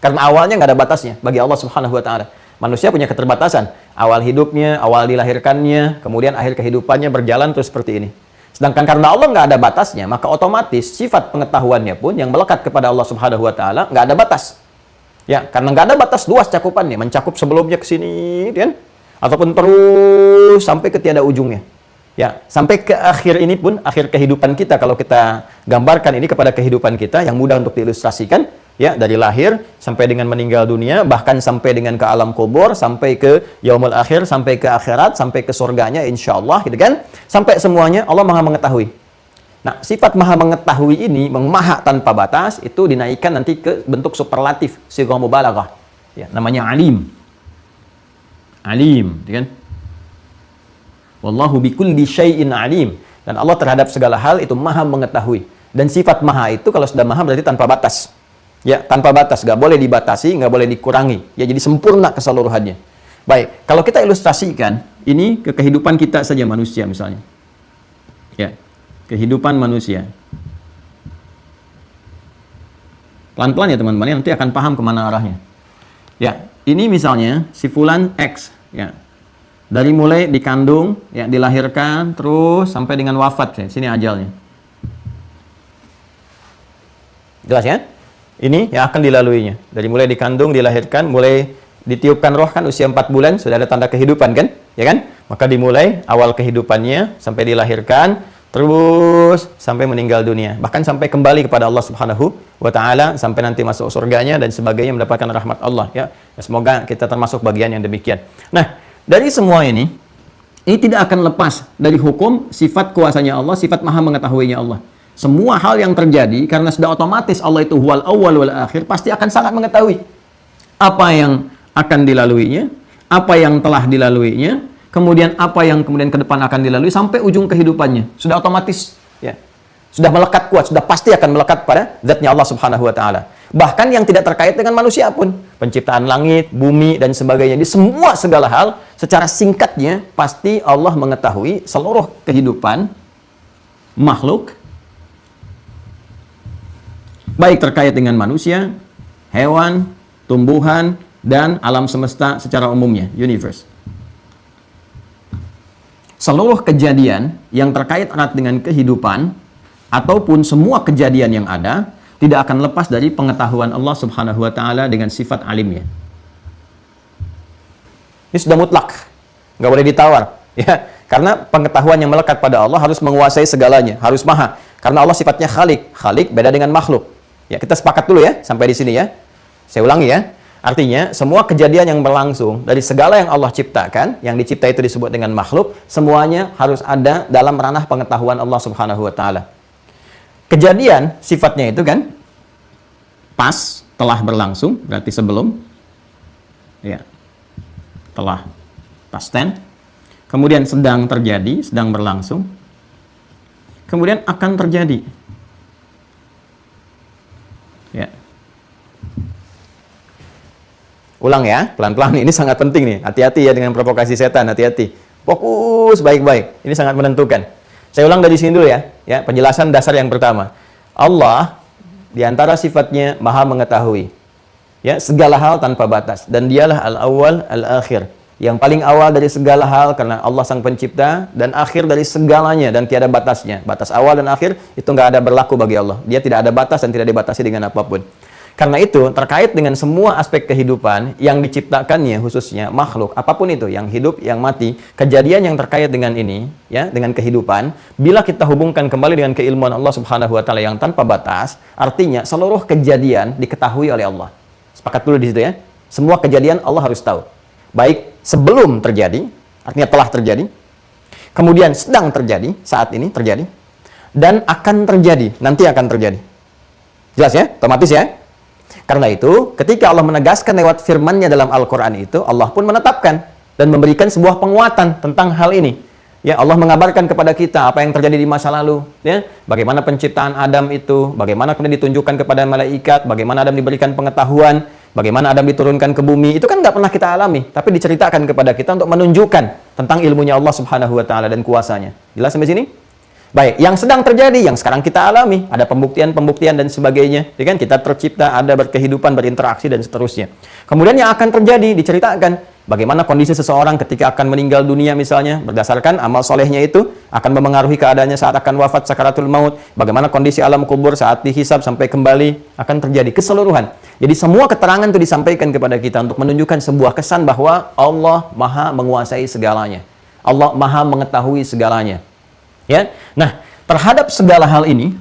Karena awalnya nggak ada batasnya bagi Allah Subhanahu wa taala. Manusia punya keterbatasan, awal hidupnya, awal dilahirkannya, kemudian akhir kehidupannya berjalan terus seperti ini. Sedangkan karena Allah nggak ada batasnya, maka otomatis sifat pengetahuannya pun yang melekat kepada Allah Subhanahu wa taala nggak ada batas. Ya, karena nggak ada batas, luas cakupannya, mencakup sebelumnya ke sini, kan? Ataupun terus sampai ke tiada ujungnya. Ya, sampai ke akhir ini pun, akhir kehidupan kita, kalau kita gambarkan ini kepada kehidupan kita yang mudah untuk diilustrasikan, ya, dari lahir sampai dengan meninggal dunia, bahkan sampai dengan ke alam kubur, sampai ke yaumul akhir, sampai ke akhirat, sampai ke surganya insyaallah, gitu kan? Sampai semuanya Allah Maha mengetahui. Nah, sifat Maha mengetahui ini, maha tanpa batas, itu dinaikkan nanti ke bentuk superlatif, sighah mubalaghah. Ya, namanya alim. Alim, gitu kan? Wallahu bikulli syai'in alim. Dan Allah terhadap segala hal itu Maha mengetahui. Dan sifat Maha itu kalau sudah Maha berarti tanpa batas. Ya, tanpa batas, nggak boleh dibatasi, nggak boleh dikurangi. Ya, jadi sempurna keseluruhannya. Baik, kalau kita ilustrasikan ini ke kehidupan kita saja manusia misalnya. Ya, kehidupan manusia. Pelan-pelan ya teman-teman, ya, nanti akan paham kemana arahnya. Ya, ini misalnya si fulan X. Ya, dari mulai dikandung, ya, dilahirkan, terus sampai dengan wafat. Ya, sini ajalnya. Jelas ya? Ini yang akan dilaluinya. Dari mulai dikandung, dilahirkan, mulai ditiupkan roh kan usia 4 bulan, sudah ada tanda kehidupan kan? Ya kan? Maka dimulai awal kehidupannya sampai dilahirkan, terus sampai meninggal dunia. Bahkan sampai kembali kepada Allah Subhanahu wa taala, sampai nanti masuk surganya dan sebagainya, mendapatkan rahmat Allah, ya. Semoga kita termasuk bagian yang demikian. Nah, dari semua ini tidak akan lepas dari hukum sifat kuasanya Allah, sifat Maha mengetahuinya Allah. Semua hal yang terjadi karena sudah otomatis Allah itu huwal awwal wal akhir, pasti akan sangat mengetahui apa yang akan dilaluinya, apa yang telah dilaluinya, kemudian apa yang kemudian ke depan akan dilalui sampai ujung kehidupannya. Sudah otomatis, ya. Sudah melekat kuat, sudah pasti akan melekat pada zatnya Allah Subhanahu wa taala. Bahkan yang tidak terkait dengan manusia pun, penciptaan langit, bumi dan sebagainya, di semua segala hal secara singkatnya pasti Allah mengetahui seluruh kehidupan makhluk, baik terkait dengan manusia, hewan, tumbuhan, dan alam semesta secara umumnya, universe. Seluruh kejadian yang terkait erat dengan kehidupan, ataupun semua kejadian yang ada, tidak akan lepas dari pengetahuan Allah Subhanahu wa taala dengan sifat alimnya. Ini sudah mutlak, nggak boleh ditawar, ya. Karena pengetahuan yang melekat pada Allah harus menguasai segalanya, harus maha. Karena Allah sifatnya khalik, khalik beda dengan makhluk. Ya, kita sepakat dulu ya, sampai di sini ya. Saya ulangi ya. Artinya, semua kejadian yang berlangsung dari segala yang Allah ciptakan, yang dicipta itu disebut dengan makhluk, semuanya harus ada dalam ranah pengetahuan Allah Subhanahu wa taala. Kejadian sifatnya itu kan pas, telah berlangsung, berarti sebelum, ya, telah, past tense. Kemudian sedang terjadi, sedang berlangsung. Kemudian akan terjadi. Ya. Ulang ya, pelan-pelan. Ini sangat penting nih. Hati-hati ya dengan provokasi setan, hati-hati. Fokus baik-baik. Ini sangat menentukan. Saya ulang dari sini dulu ya. Ya, penjelasan dasar yang pertama. Allah di antara sifatnya Maha mengetahui. Ya, segala hal tanpa batas, dan dialah al-awwal al-akhir. yang paling awal dari segala hal karena Allah sang pencipta, dan akhir dari segalanya dan tiada batasnya. Batas awal dan akhir itu nggak ada berlaku bagi Allah. Dia tidak ada batas dan tidak dibatasi dengan apapun. Karena itu terkait dengan semua aspek kehidupan yang diciptakannya, khususnya makhluk apapun itu, yang hidup, yang mati, kejadian yang terkait dengan ini, ya, dengan kehidupan, bila kita hubungkan kembali dengan keilmuan Allah Subhanahu wa taala yang tanpa batas, artinya seluruh kejadian diketahui oleh Allah. Sepakat dulu di situ ya. Semua kejadian Allah harus tahu. Baik sebelum terjadi, artinya telah terjadi, kemudian sedang terjadi, saat ini terjadi, dan akan terjadi, nanti akan terjadi. Jelas ya? Otomatis ya? Karena itu, ketika Allah menegaskan lewat firman-Nya dalam Al-Quran itu, Allah pun menetapkan dan memberikan sebuah penguatan tentang hal ini. Ya, Allah mengabarkan kepada kita apa yang terjadi di masa lalu, ya, bagaimana penciptaan Adam itu, bagaimana kemudian ditunjukkan kepada malaikat, bagaimana Adam diberikan pengetahuan, bagaimana Adam diturunkan ke bumi. Itu kan nggak pernah kita alami, tapi diceritakan kepada kita untuk menunjukkan tentang ilmunya Allah Subhanahu wa taala dan kuasanya. Jelas sampai sini? Baik, yang sedang terjadi, yang sekarang kita alami, ada pembuktian-pembuktian dan sebagainya. Ya kan? Kita tercipta, ada berkehidupan, berinteraksi dan seterusnya. Kemudian yang akan terjadi diceritakan bagaimana kondisi seseorang ketika akan meninggal dunia misalnya, berdasarkan amal solehnya itu akan memengaruhi keadaannya saat akan wafat sakaratul maut, bagaimana kondisi alam kubur saat dihisab sampai kembali akan terjadi keseluruhan. Jadi semua keterangan itu disampaikan kepada kita untuk menunjukkan sebuah kesan bahwa Allah Maha menguasai segalanya. Allah Maha mengetahui segalanya. Ya. Nah, terhadap segala hal ini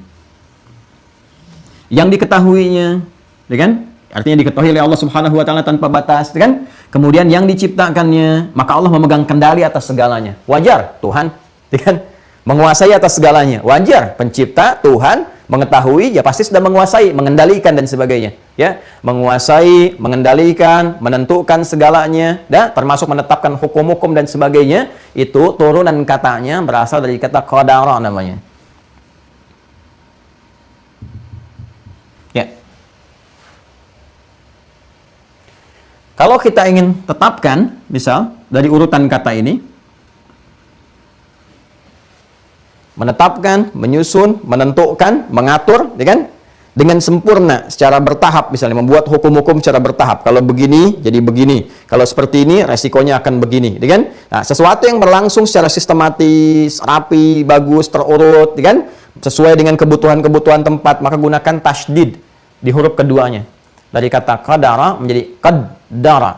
yang diketahuinya, ya kan? Artinya diketahui oleh Allah Subhanahu wa taala tanpa batas, ya kan? Kemudian yang diciptakannya, maka Allah memegang kendali atas segalanya. Wajar Tuhan, ya kan? Menguasai atas segalanya. Wajar pencipta Tuhan mengetahui, ya pasti sudah menguasai, mengendalikan dan sebagainya, ya. Menguasai, mengendalikan, menentukan segalanya, dan termasuk menetapkan hukum-hukum dan sebagainya. Itu turunan katanya berasal dari kata qadara namanya. Ya. Kalau kita ingin tetapkan, misal dari urutan kata ini, menetapkan, menyusun, menentukan, mengatur, ya kan? Dengan sempurna, secara bertahap, misalnya membuat hukum-hukum secara bertahap. Kalau begini, jadi begini. Kalau seperti ini, resikonya akan begini, ya kan? Nah, sesuatu yang berlangsung secara sistematis, rapi, bagus, terurut, ya kan? Sesuai dengan kebutuhan-kebutuhan tempat, maka gunakan tasydid di huruf keduanya. Dari kata qadara menjadi qaddara.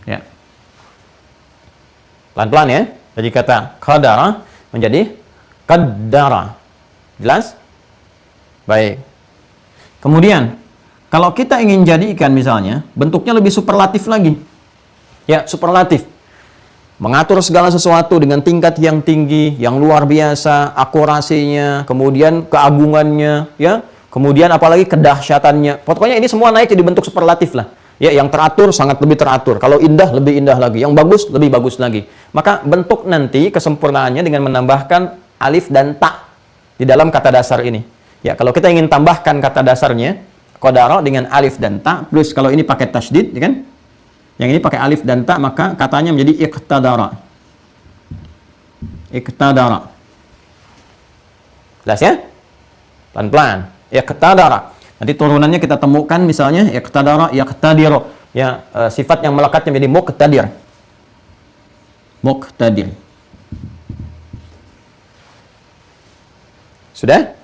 Ya. Pelan-pelan ya. Jadi kata qadara menjadi qaddara. Jelas? Baik. Kemudian, kalau kita ingin jadikan misalnya, bentuknya lebih superlatif lagi. Ya, superlatif. Mengatur segala sesuatu dengan tingkat yang tinggi, yang luar biasa, akurasinya, kemudian keagungannya, ya. Kemudian apalagi kedahsyatannya. Pokoknya ini semua naik jadi bentuk superlatif lah. Ya, yang teratur sangat lebih teratur. Kalau indah lebih indah lagi. Yang bagus lebih bagus lagi. Maka bentuk nanti kesempurnaannya dengan menambahkan alif dan ta di dalam kata dasar ini. Ya, kalau kita ingin tambahkan kata dasarnya qadara dengan alif dan ta, plus kalau ini pakai tasydid, ya kan? Yang ini pakai alif dan ta, maka katanya menjadi iqtadara. Iqtadara. Jelas ya? Pelan-pelan. Iqtadara. Nanti turunannya kita temukan misalnya iqtadara, yaqtadiru. Ya, sifat yang melekatnya menjadi muqtadir. Muqtadir. Sudah?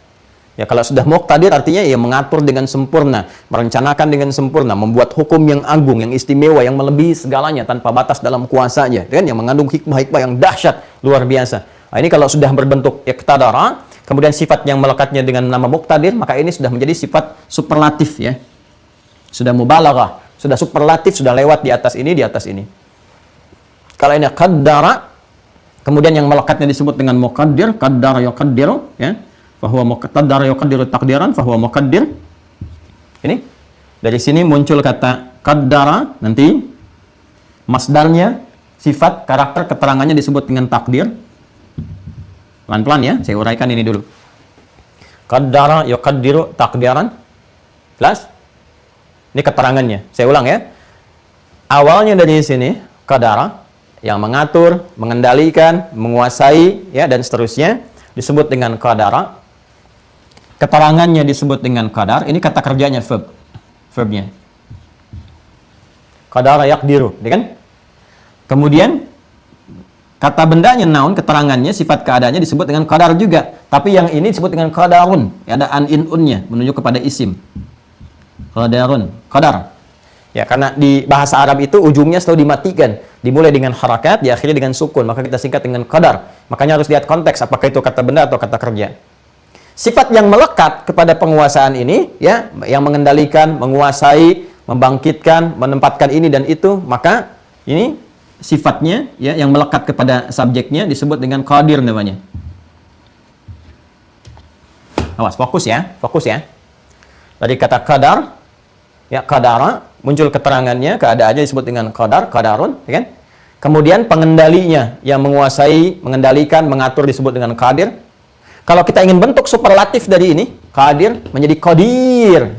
Ya, kalau sudah muqtadir artinya ya mengatur dengan sempurna, merencanakan dengan sempurna, membuat hukum yang agung, yang istimewa, yang melebihi segalanya tanpa batas dalam kuasanya, kan? Yang mengandung hikmah-hikmah yang dahsyat, luar biasa. Nah, ini kalau sudah berbentuk iqtadara, kemudian sifat yang melekatnya dengan nama muqtadir, maka ini sudah menjadi sifat superlatif ya. Sudah mubalaghah, sudah superlatif, sudah lewat di atas ini, di atas ini. Kalau ini qaddara, kemudian yang melekatnya disebut dengan muqaddir, qaddara yuqaddiru, ya. Fahuwa muqaddara yuqaddiru taqdiran, fahuwa muqaddir. Ini dari sini muncul kata qaddara, nanti masdarnya, sifat, karakter, keterangannya disebut dengan takdir. Pelan-pelan ya, saya uraikan ini dulu. Qaddara yuqaddiru taqdiran. Jelas? Ini keterangannya. Saya ulang ya. Awalnya dari sini qaddara, yang mengatur, mengendalikan, menguasai, ya, dan seterusnya disebut dengan qadara. Keterangannya disebut dengan qadar. Ini kata kerjanya verb. verbnya. Qadara yaqdiru, ya kan? Kemudian kata bendanya noun, keterangannya, sifat keadaannya disebut dengan qadar juga. Tapi yang ini disebut dengan qadarun. Ya, ada an in unnya menunjuk kepada isim. Qadarun, qadar. Ya, karena di bahasa Arab itu ujungnya selalu dimatikan. Dimulai dengan harakat, diakhiri dengan sukun. Maka kita singkat dengan qadar. Makanya harus lihat konteks, apakah itu kata benda atau kata kerja. Sifat yang melekat kepada penguasaan ini, ya, yang mengendalikan, menguasai, membangkitkan, menempatkan ini dan itu, maka ini sifatnya, ya, yang melekat kepada subjeknya disebut dengan qadir namanya. Awas, fokus ya. Dari kata qadar, ya, qadara, muncul keterangannya, keadaannya disebut dengan qadar, qadarun, ya kan? Kemudian pengendalinya, yang menguasai, mengendalikan, mengatur disebut dengan qadir. Kalau kita ingin bentuk superlatif dari ini, qadir menjadi qadir.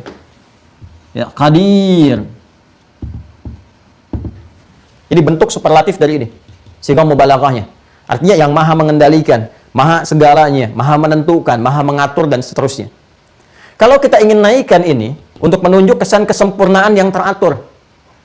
Ya, qadir. Jadi bentuk superlatif dari ini. Sehingga mubalaghahnya. Artinya yang maha mengendalikan, maha segalanya, maha menentukan, maha mengatur dan seterusnya. Kalau kita ingin naikkan ini untuk menunjuk kesan kesempurnaan yang teratur,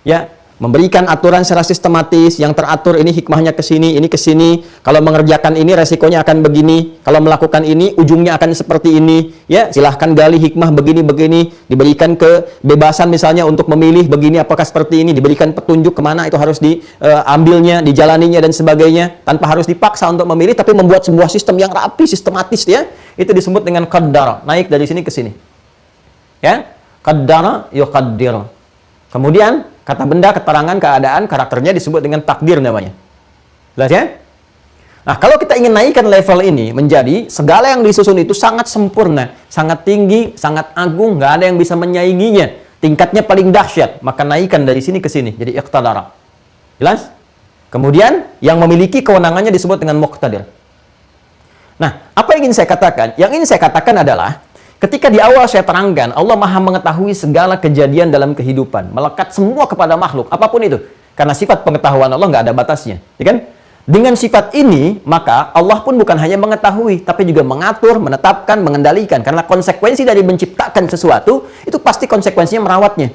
ya, memberikan aturan secara sistematis yang teratur, ini hikmahnya ke sini, ini ke sini. Kalau mengerjakan ini resikonya akan begini. Kalau melakukan ini ujungnya akan seperti ini. Ya, silahkan gali hikmah begini. Diberikan kebebasan misalnya untuk memilih begini apakah seperti ini. Diberikan petunjuk kemana itu harus diambilnya, dijalaninya dan sebagainya. Tanpa harus dipaksa untuk memilih, tapi membuat sebuah sistem yang rapi, sistematis, ya. Itu disebut dengan qaddar. Naik dari sini ke sini. Ya, qaddara yuqaddir. Kemudian kata benda, keterangan, keadaan, karakternya disebut dengan takdir namanya. Jelas ya? Nah, kalau kita ingin naikkan level ini menjadi segala yang disusun itu sangat sempurna, sangat tinggi, sangat agung, nggak ada yang bisa menyainginya, tingkatnya paling dahsyat, maka naikkan dari sini ke sini, jadi iqtadara. Jelas? Kemudian yang memiliki kewenangannya disebut dengan muqtadir. Nah, apa yang ingin saya katakan? Yang ingin saya katakan adalah ketika di awal saya terangkan, Allah maha mengetahui segala kejadian dalam kehidupan. Melekat semua kepada makhluk, apapun itu. Karena sifat pengetahuan Allah nggak ada batasnya. Ya kan? Dengan sifat ini, maka Allah pun bukan hanya mengetahui, tapi juga mengatur, menetapkan, mengendalikan. Karena konsekuensi dari menciptakan sesuatu, itu pasti konsekuensinya merawatnya.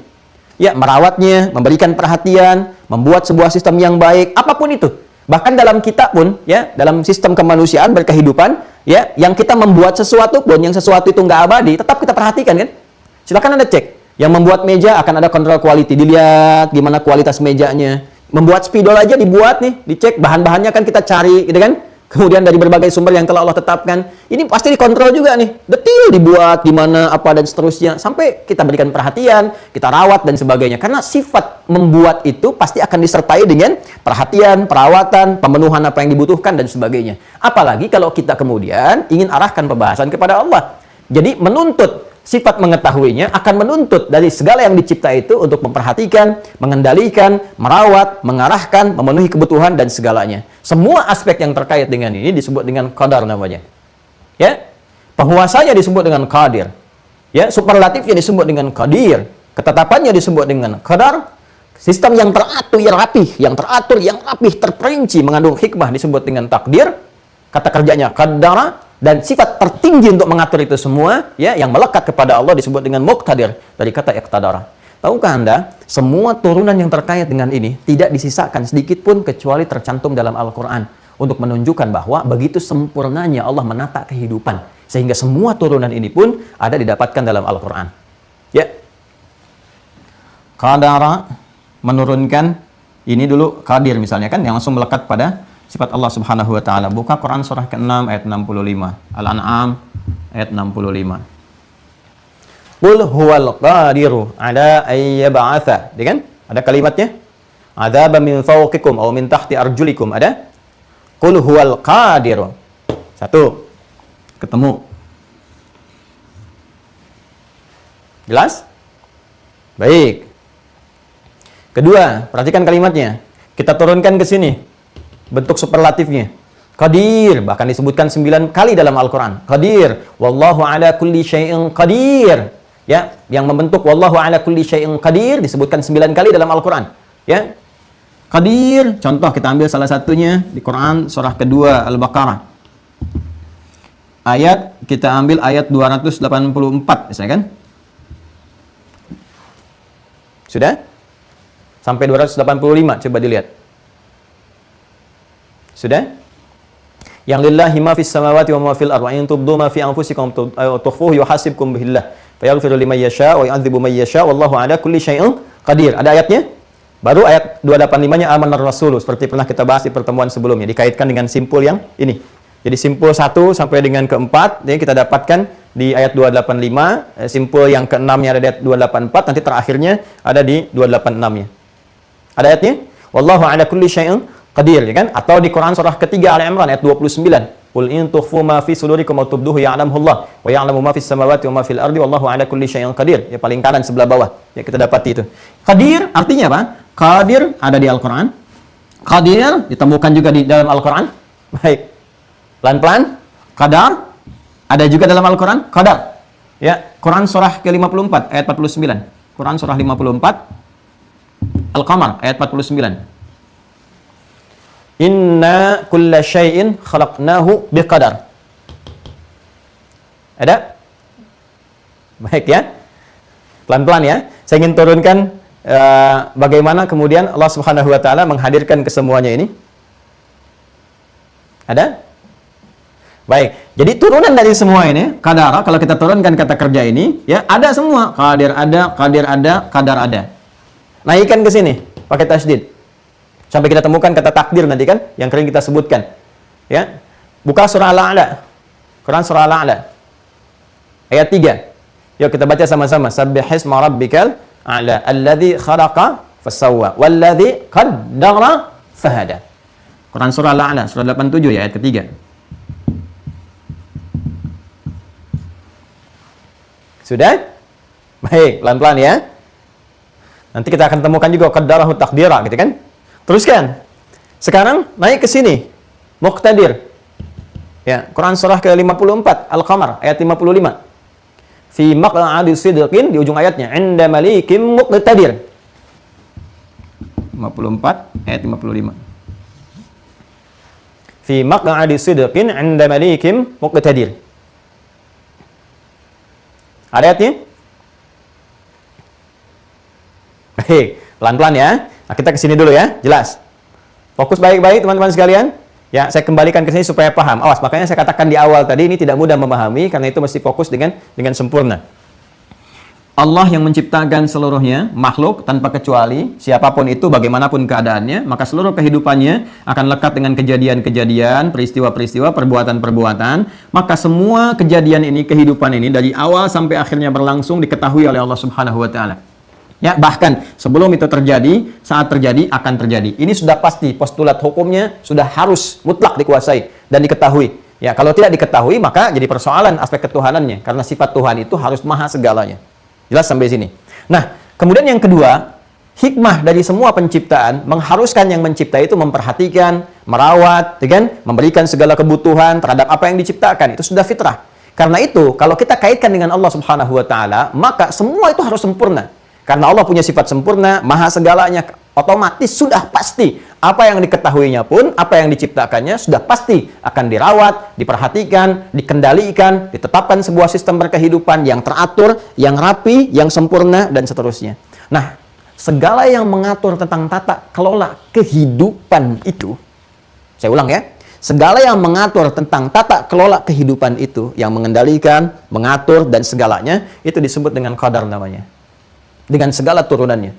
Ya, merawatnya, memberikan perhatian, membuat sebuah sistem yang baik, apapun itu. Bahkan dalam kita pun, ya, dalam sistem kemanusiaan berkehidupan, ya, yang kita membuat sesuatu pun, yang sesuatu itu nggak abadi, tetap kita perhatikan kan? Silakan Anda cek. Yang membuat meja akan ada kontrol quality, dilihat gimana kualitas mejanya. Membuat spidol aja dibuat nih, dicek bahan-bahannya kan kita cari, gitu kan? Kemudian dari berbagai sumber yang telah Allah tetapkan, ini pasti dikontrol juga nih, detail dibuat gimana, apa dan seterusnya, sampai kita berikan perhatian, kita rawat dan sebagainya. Karena sifat membuat itu pasti akan disertai dengan perhatian, perawatan, pemenuhan apa yang dibutuhkan dan sebagainya. Apalagi kalau kita kemudian ingin arahkan pembahasan kepada Allah. Jadi menuntut sifat mengetahuinya akan menuntut dari segala yang dicipta itu untuk memperhatikan, mengendalikan, merawat, mengarahkan, memenuhi kebutuhan dan segalanya. Semua aspek yang terkait dengan ini disebut dengan qadar namanya. Ya, penguasanya disebut dengan qadir. Ya, superlatifnya disebut dengan qadir. Ketetapannya disebut dengan qadar. Sistem yang teratur, yang rapih, terperinci, mengandung hikmah disebut dengan takdir. Kata kerjanya qaddara. Dan sifat tertinggi untuk mengatur itu semua, ya, yang melekat kepada Allah disebut dengan muqtadir, dari kata iqtadara. Tahukah Anda, semua turunan yang terkait dengan ini tidak disisakan sedikit pun kecuali tercantum dalam Al-Quran untuk menunjukkan bahwa begitu sempurnanya Allah menata kehidupan, sehingga semua turunan ini pun ada didapatkan dalam Al-Quran. Ya, qadara menurunkan ini dulu, qadir misalnya kan, yang langsung melekat pada sifat Allah Subhanahu wa taala. Buka Quran surah ke-6 ayat 65. Al-An'am ayat 65. Qul huwal qadiru ala ayyab'atha. Ya kan? Ada kalimatnya. Adzaba min fawqikum aw min tahti arjulikum. Ada? Qul huwal qadiru. Satu. Ketemu. Jelas? Baik. Kedua, perhatikan kalimatnya. Kita turunkan ke sini. Bentuk superlatifnya. Qadir, bahkan disebutkan 9 kali dalam Al-Quran. Qadir, wallahu ala kulli syai'in qadir. Ya, yang membentuk wallahu ala kulli syai'in qadir disebutkan 9 kali dalam Al-Quran. Ya. Qadir, contoh kita ambil salah satunya di Quran surah kedua Al-Baqarah. Kita ambil ayat 284 misalnya kan. Sudah? Sampai 285 coba dilihat. Sudah? Yang lillahi ma fis samawati wa ma fil ardi wa in tubdu ma fi anfusikum tukhfuhu yuhasibkum bihillah fayaghfiru liman yasha wa yu'adzibu man yasha wallahu ala kulli syai'in qadir. Ada ayatnya? Baru ayat 285-nya amanar rasul, seperti pernah kita bahas di pertemuan sebelumnya, dikaitkan dengan simpul yang ini. Jadi simpul 1 sampai dengan ke-4 ini kita dapatkan di ayat 285, simpul yang ke-6-nya ada di ayat 284, nanti terakhirnya ada di 286-nya. Ada ayatnya? Wallahu ala kulli syai'in qadir, ya kan? Atau di Quran surah ketiga Ali Imran ayat 29. Qul in tukhfu ma fi sudurikum aw tubduhu ya'lamuhu Allah wa ya'lamu ma fis samawati wa ma fil ardi wallahu ala kulli syai'in qadir. Ya paling kanan sebelah bawah. Ya kita dapati itu. Qadir artinya apa? Qadir ada di Al-Qur'an. Qadir ditemukan juga di dalam Al-Qur'an. Baik. Pelan-pelan. Qadar ada juga dalam Al-Qur'an. Qadar. Ya, Quran surah ke-54 ayat 49. Quran surah 54 Al-Qamar ayat 49. Inna kulla syai'in khalaqnahu biqadar. Ada? Baik ya. Pelan-pelan ya. Saya ingin turunkan bagaimana kemudian Allah Subhanahu wa taala menghadirkan kesemuanya ini. Ada? Baik. Jadi turunan dari semua ini, qadara, kalau kita turunkan kata kerja ini, ya ada semua. Qadir ada, qadar ada. Naikkan ke sini pakai tasydid. Sampai kita temukan kata takdir nanti kan, yang sering kita sebutkan. Ya. Buka surah Al-A'la. Quran surah Al-A'la. Ayat 3. Yuk kita baca sama-sama. Sabbihisma rabbikal a'la. Alladzi khalaqa fasawwa. Walladzi qaddara fahada. Quran surah Al-A'la. Surah 87 ya, ayat ketiga. Sudah? Baik, pelan-pelan ya. Nanti kita akan temukan juga qaddarahu taqdira gitu kan. Teruskan. Sekarang naik ke sini. Muqtadir. Ya, Quran surah ke-54 Al-Qamar ayat 55. Fi maq'adi sidqin di ujung ayatnya, 'inda malikim muqtadir. 54 ayat 55. Fi maq'adi sidqin 'inda malikim muqtadir. Ada ayatnya? Baik, pelan-pelan ya. Nah, kita ke sini dulu ya, jelas. Fokus baik-baik teman-teman sekalian. Ya, saya kembalikan ke sini supaya paham. Awas, makanya saya katakan di awal tadi ini tidak mudah memahami karena itu mesti fokus dengan sempurna. Allah yang menciptakan seluruhnya, makhluk tanpa kecuali, siapapun itu bagaimanapun keadaannya, maka seluruh kehidupannya akan lekat dengan kejadian-kejadian, peristiwa-peristiwa, perbuatan-perbuatan. Maka semua kejadian ini, kehidupan ini dari awal sampai akhirnya berlangsung diketahui oleh Allah Subhanahu wa taala. Ya, bahkan sebelum itu terjadi, saat terjadi, akan terjadi. Ini sudah pasti, postulat hukumnya sudah harus mutlak dikuasai dan diketahui. Ya, kalau tidak diketahui, maka jadi persoalan aspek ketuhanannya. Karena sifat Tuhan itu harus maha segalanya. Jelas sampai sini. Nah, kemudian yang kedua, hikmah dari semua penciptaan, mengharuskan yang mencipta itu memperhatikan, merawat, kan? Memberikan segala kebutuhan terhadap apa yang diciptakan. Itu sudah fitrah. Karena itu, kalau kita kaitkan dengan Allah Subhanahu wa taala, maka semua itu harus sempurna. Karena Allah punya sifat sempurna, maha segalanya, otomatis sudah pasti apa yang diketahuinya pun, apa yang diciptakannya sudah pasti akan dirawat, diperhatikan, dikendalikan, ditetapkan sebuah sistem berkehidupan yang teratur, yang rapi, yang sempurna, dan seterusnya. Nah, segala yang mengatur tentang tata kelola kehidupan itu, saya ulang ya, segala yang mengatur tentang tata kelola kehidupan itu, yang mengendalikan, mengatur, dan segalanya, itu disebut dengan qadar namanya. Dengan segala turunannya.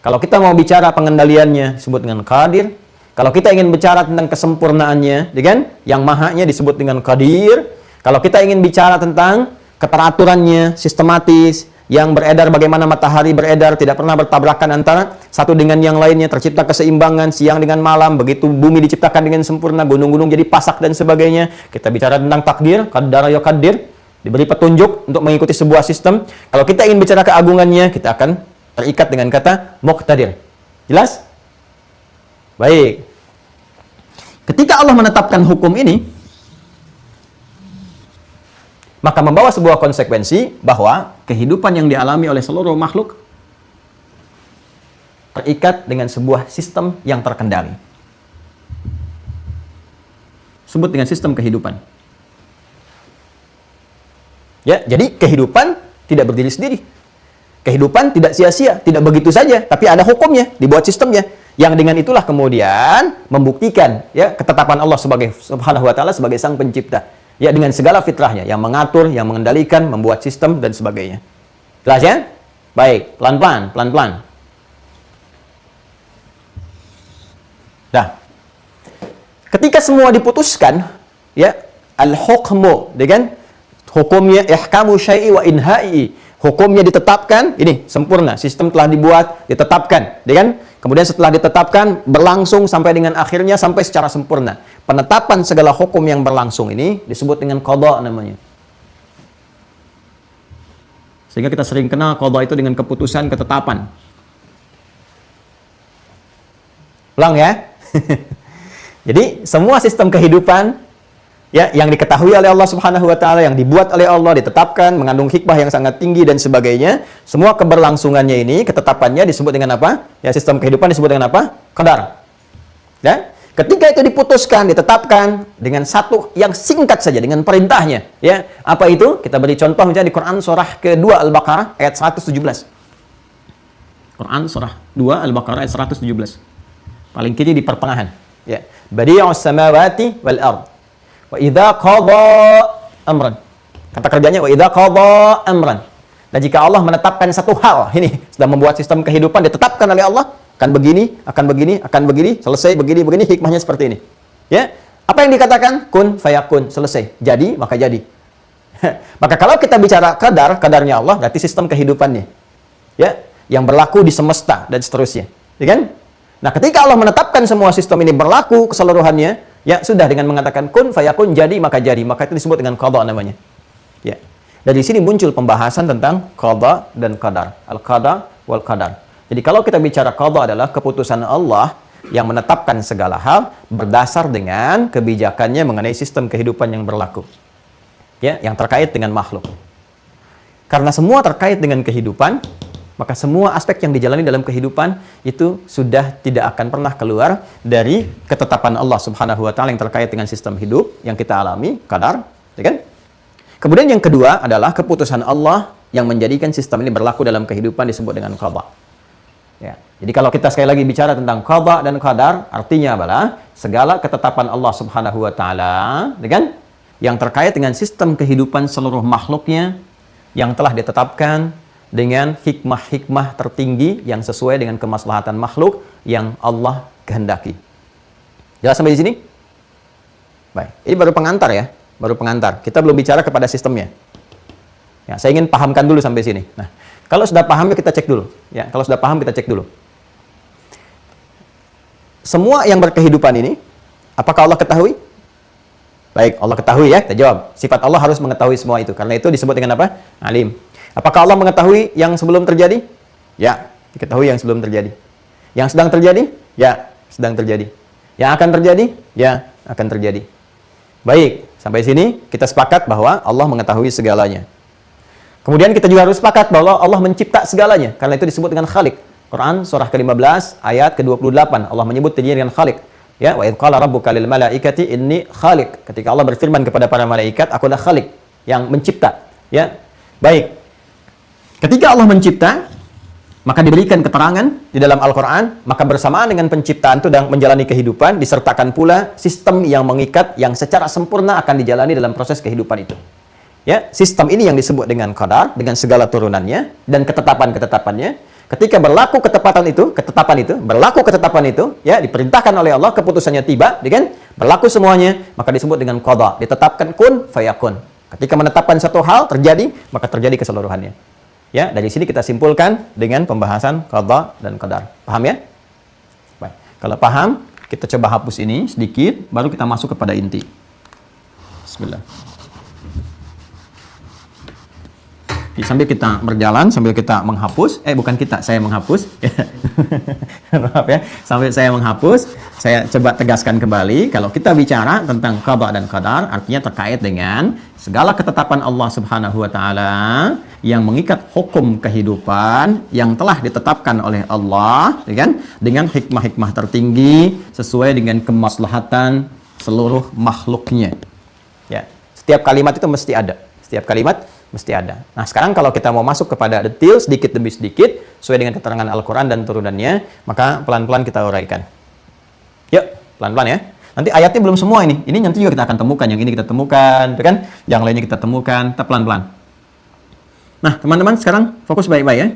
Kalau kita mau bicara pengendaliannya disebut dengan qadir. Kalau kita ingin bicara tentang kesempurnaannya, kan? Yang mahanya disebut dengan qadir. Kalau kita ingin bicara tentang keteraturannya, sistematis, yang beredar bagaimana matahari beredar, tidak pernah bertabrakan antara satu dengan yang lainnya, tercipta keseimbangan siang dengan malam, begitu bumi diciptakan dengan sempurna, gunung-gunung jadi pasak dan sebagainya. Kita bicara tentang takdir, qaddara yuqaddir. Diberi petunjuk untuk mengikuti sebuah sistem. Kalau kita ingin bicara keagungannya, kita akan terikat dengan kata muqtadir. Jelas? Baik. Ketika Allah menetapkan hukum ini, maka membawa sebuah konsekuensi bahwa kehidupan yang dialami oleh seluruh makhluk terikat dengan sebuah sistem yang terkendali. Sebut dengan sistem kehidupan. Ya, jadi kehidupan tidak berdiri sendiri. Kehidupan tidak sia-sia, tidak begitu saja, tapi ada hukumnya, dibuat sistemnya. Yang dengan itulah kemudian membuktikan ya ketetapan Allah sebagai Subhanahu wa taala sebagai sang pencipta. Ya dengan segala fitrahnya yang mengatur, yang mengendalikan, membuat sistem dan sebagainya. Jelas ya? Baik, pelan-pelan, pelan-pelan. Dah. Ketika semua diputuskan, ya al-hukmu, dengan hukumnya ihkamu syai'i wa inha'i. Hukumnya ditetapkan, ini sempurna, sistem telah dibuat, ditetapkan, kan? Kemudian setelah ditetapkan, berlangsung sampai dengan akhirnya, sampai secara sempurna. Penetapan segala hukum yang berlangsung ini disebut dengan qada namanya. Sehingga kita sering kenal qada itu dengan keputusan, ketetapan. Ulang ya. Jadi semua sistem kehidupan ya yang diketahui oleh Allah Subhanahu wa taala, yang dibuat oleh Allah, ditetapkan, mengandung hikmah yang sangat tinggi dan sebagainya, semua keberlangsungannya ini, ketetapannya disebut dengan apa? Ya, sistem kehidupan disebut dengan apa? Qadar. Ya. Ketika itu diputuskan, ditetapkan dengan satu yang singkat saja, dengan perintahnya, ya. Apa itu? Kita beri contoh misalnya di Quran surah kedua Al-Baqarah ayat 117. Quran surah 2 Al-Baqarah ayat 117. Paling kiri di pertengahan, ya. Badi'us samawati wal ard. Wa idza qada amran. Kata kerjanya wa idza qada amran. Dan jika Allah menetapkan satu hal, ini sudah membuat sistem kehidupan ditetapkan oleh Allah, akan begini, akan begini, akan begini, selesai begini, begini, hikmahnya seperti ini. Ya. Apa yang dikatakan? Kun fayakun, selesai. Jadi, maka jadi. Maka kalau kita bicara qadar, qadarnya Allah berarti sistem kehidupannya. Ya, yang berlaku di semesta dan seterusnya. Ya kan? Nah, ketika Allah menetapkan semua sistem ini berlaku keseluruhannya, ya sudah dengan mengatakan kun fayakun, jadi maka jadi, maka itu disebut dengan qada namanya. Ya. Dari sini muncul pembahasan tentang qada dan qadar. Al-qada wal qadar. Jadi kalau kita bicara qada adalah keputusan Allah yang menetapkan segala hal berdasar dengan kebijakannya mengenai sistem kehidupan yang berlaku. Ya, yang terkait dengan makhluk. Karena semua terkait dengan kehidupan, maka semua aspek yang dijalani dalam kehidupan itu sudah tidak akan pernah keluar dari ketetapan Allah Subhanahu wa taala yang terkait dengan sistem hidup yang kita alami, qadar, ya kan? Kemudian yang kedua adalah keputusan Allah yang menjadikan sistem ini berlaku dalam kehidupan disebut dengan qada. Ya. Jadi kalau kita sekali lagi bicara tentang qada dan qadar, artinya adalah segala ketetapan Allah Subhanahu wa taala, ya kan? Yang terkait dengan sistem kehidupan seluruh makhluknya yang telah ditetapkan dengan hikmah-hikmah tertinggi yang sesuai dengan kemaslahatan makhluk yang Allah kehendaki. Jelas sampai di sini? Baik, ini baru pengantar ya, baru pengantar. Kita belum bicara kepada sistemnya. Ya, saya ingin pahamkan dulu sampai sini. Nah, kalau sudah paham kita cek dulu. Ya, kalau sudah paham kita cek dulu. Semua yang berkehidupan ini, apakah Allah ketahui? Baik, Allah ketahui ya. Kita jawab. Sifat Allah harus mengetahui semua itu. Karena itu disebut dengan apa? Alim. Apakah Allah mengetahui yang sebelum terjadi? Ya, diketahui yang sebelum terjadi. Yang sedang terjadi? Ya, sedang terjadi. Yang akan terjadi? Ya, akan terjadi. Baik, sampai sini kita sepakat bahwa Allah mengetahui segalanya. Kemudian kita juga harus sepakat bahwa Allah mencipta segalanya. Karena itu disebut dengan Khalik. Quran surah ke-15 ayat ke-28. Allah menyebut dirinya dengan Khalik. Ya, wa idz qala rabbuka lil malaikati inni khaliq. Ketika Allah berfirman kepada para malaikat, aku adalah Khalik, yang mencipta. Ya. Baik. Ketika Allah mencipta, maka diberikan keterangan di dalam Al-Quran, maka bersamaan dengan penciptaan itu dan menjalani kehidupan, disertakan pula sistem yang mengikat, yang secara sempurna akan dijalani dalam proses kehidupan itu. Ya, sistem ini yang disebut dengan qadar, dengan segala turunannya, dan ketetapan-ketetapannya. Ketika berlaku ketetapan itu, ya, diperintahkan oleh Allah, keputusannya tiba, kan? Berlaku semuanya, maka disebut dengan qada, ditetapkan kun fayakun. Ketika menetapkan satu hal, terjadi, maka terjadi keseluruhannya. Ya, dari sini kita simpulkan dengan pembahasan qada dan qadar. Paham ya? Baik. Kalau paham, kita coba hapus ini sedikit, baru kita masuk kepada inti. Bismillah. Sambil kita berjalan, sambil kita menghapus, bukan kita, saya menghapus. Maaf ya, sambil saya menghapus, saya coba tegaskan kembali, kalau kita bicara tentang qada dan qadar, artinya terkait dengan segala ketetapan Allah Subhanahu wa taala yang mengikat hukum kehidupan yang telah ditetapkan oleh Allah, ya kan? Dengan hikmah-hikmah tertinggi sesuai dengan kemaslahatan seluruh makhluknya. Ya, setiap kalimat itu mesti ada. Setiap kalimat Mesti ada. Nah, sekarang kalau kita mau masuk kepada detail sedikit demi sedikit sesuai dengan keterangan Al-Qur'an dan turunannya, maka pelan-pelan kita uraikan. Yuk, pelan-pelan ya. Nanti ayatnya belum semua ini. Ini nanti juga kita akan temukan. Yang ini kita temukan, kan? Yang lainnya kita temukan. Kita pelan-pelan. Nah, teman-teman sekarang fokus baik-baik ya.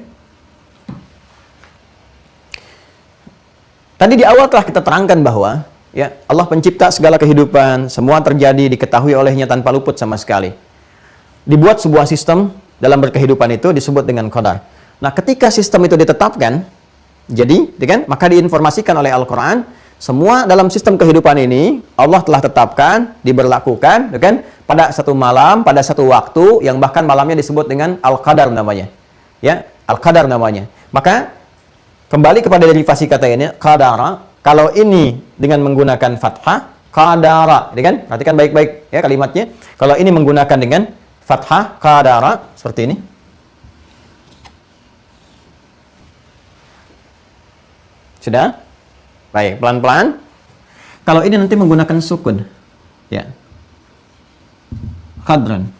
Tadi di awal telah kita terangkan bahwa ya Allah pencipta segala kehidupan, semua terjadi diketahui olehnya tanpa luput sama sekali. Dibuat sebuah sistem dalam berkehidupan itu disebut dengan qadar. Nah, ketika sistem itu ditetapkan, jadi, kan, maka diinformasikan oleh Al-Quran, semua dalam sistem kehidupan ini Allah telah tetapkan, diberlakukan, kan, pada satu malam, pada satu waktu, yang bahkan malamnya disebut dengan Al-Qadar namanya. Ya, Al-Qadar namanya. Maka kembali kepada derivasi kata ini, qadara. Kalau ini dengan menggunakan fathah, qadara, kan? Perhatikan baik-baik ya kalimatnya. Kalau ini menggunakan dengan fathah, qadara, seperti ini. Sudah? Baik, pelan-pelan. Kalau ini nanti menggunakan sukun. Ya. Qadran.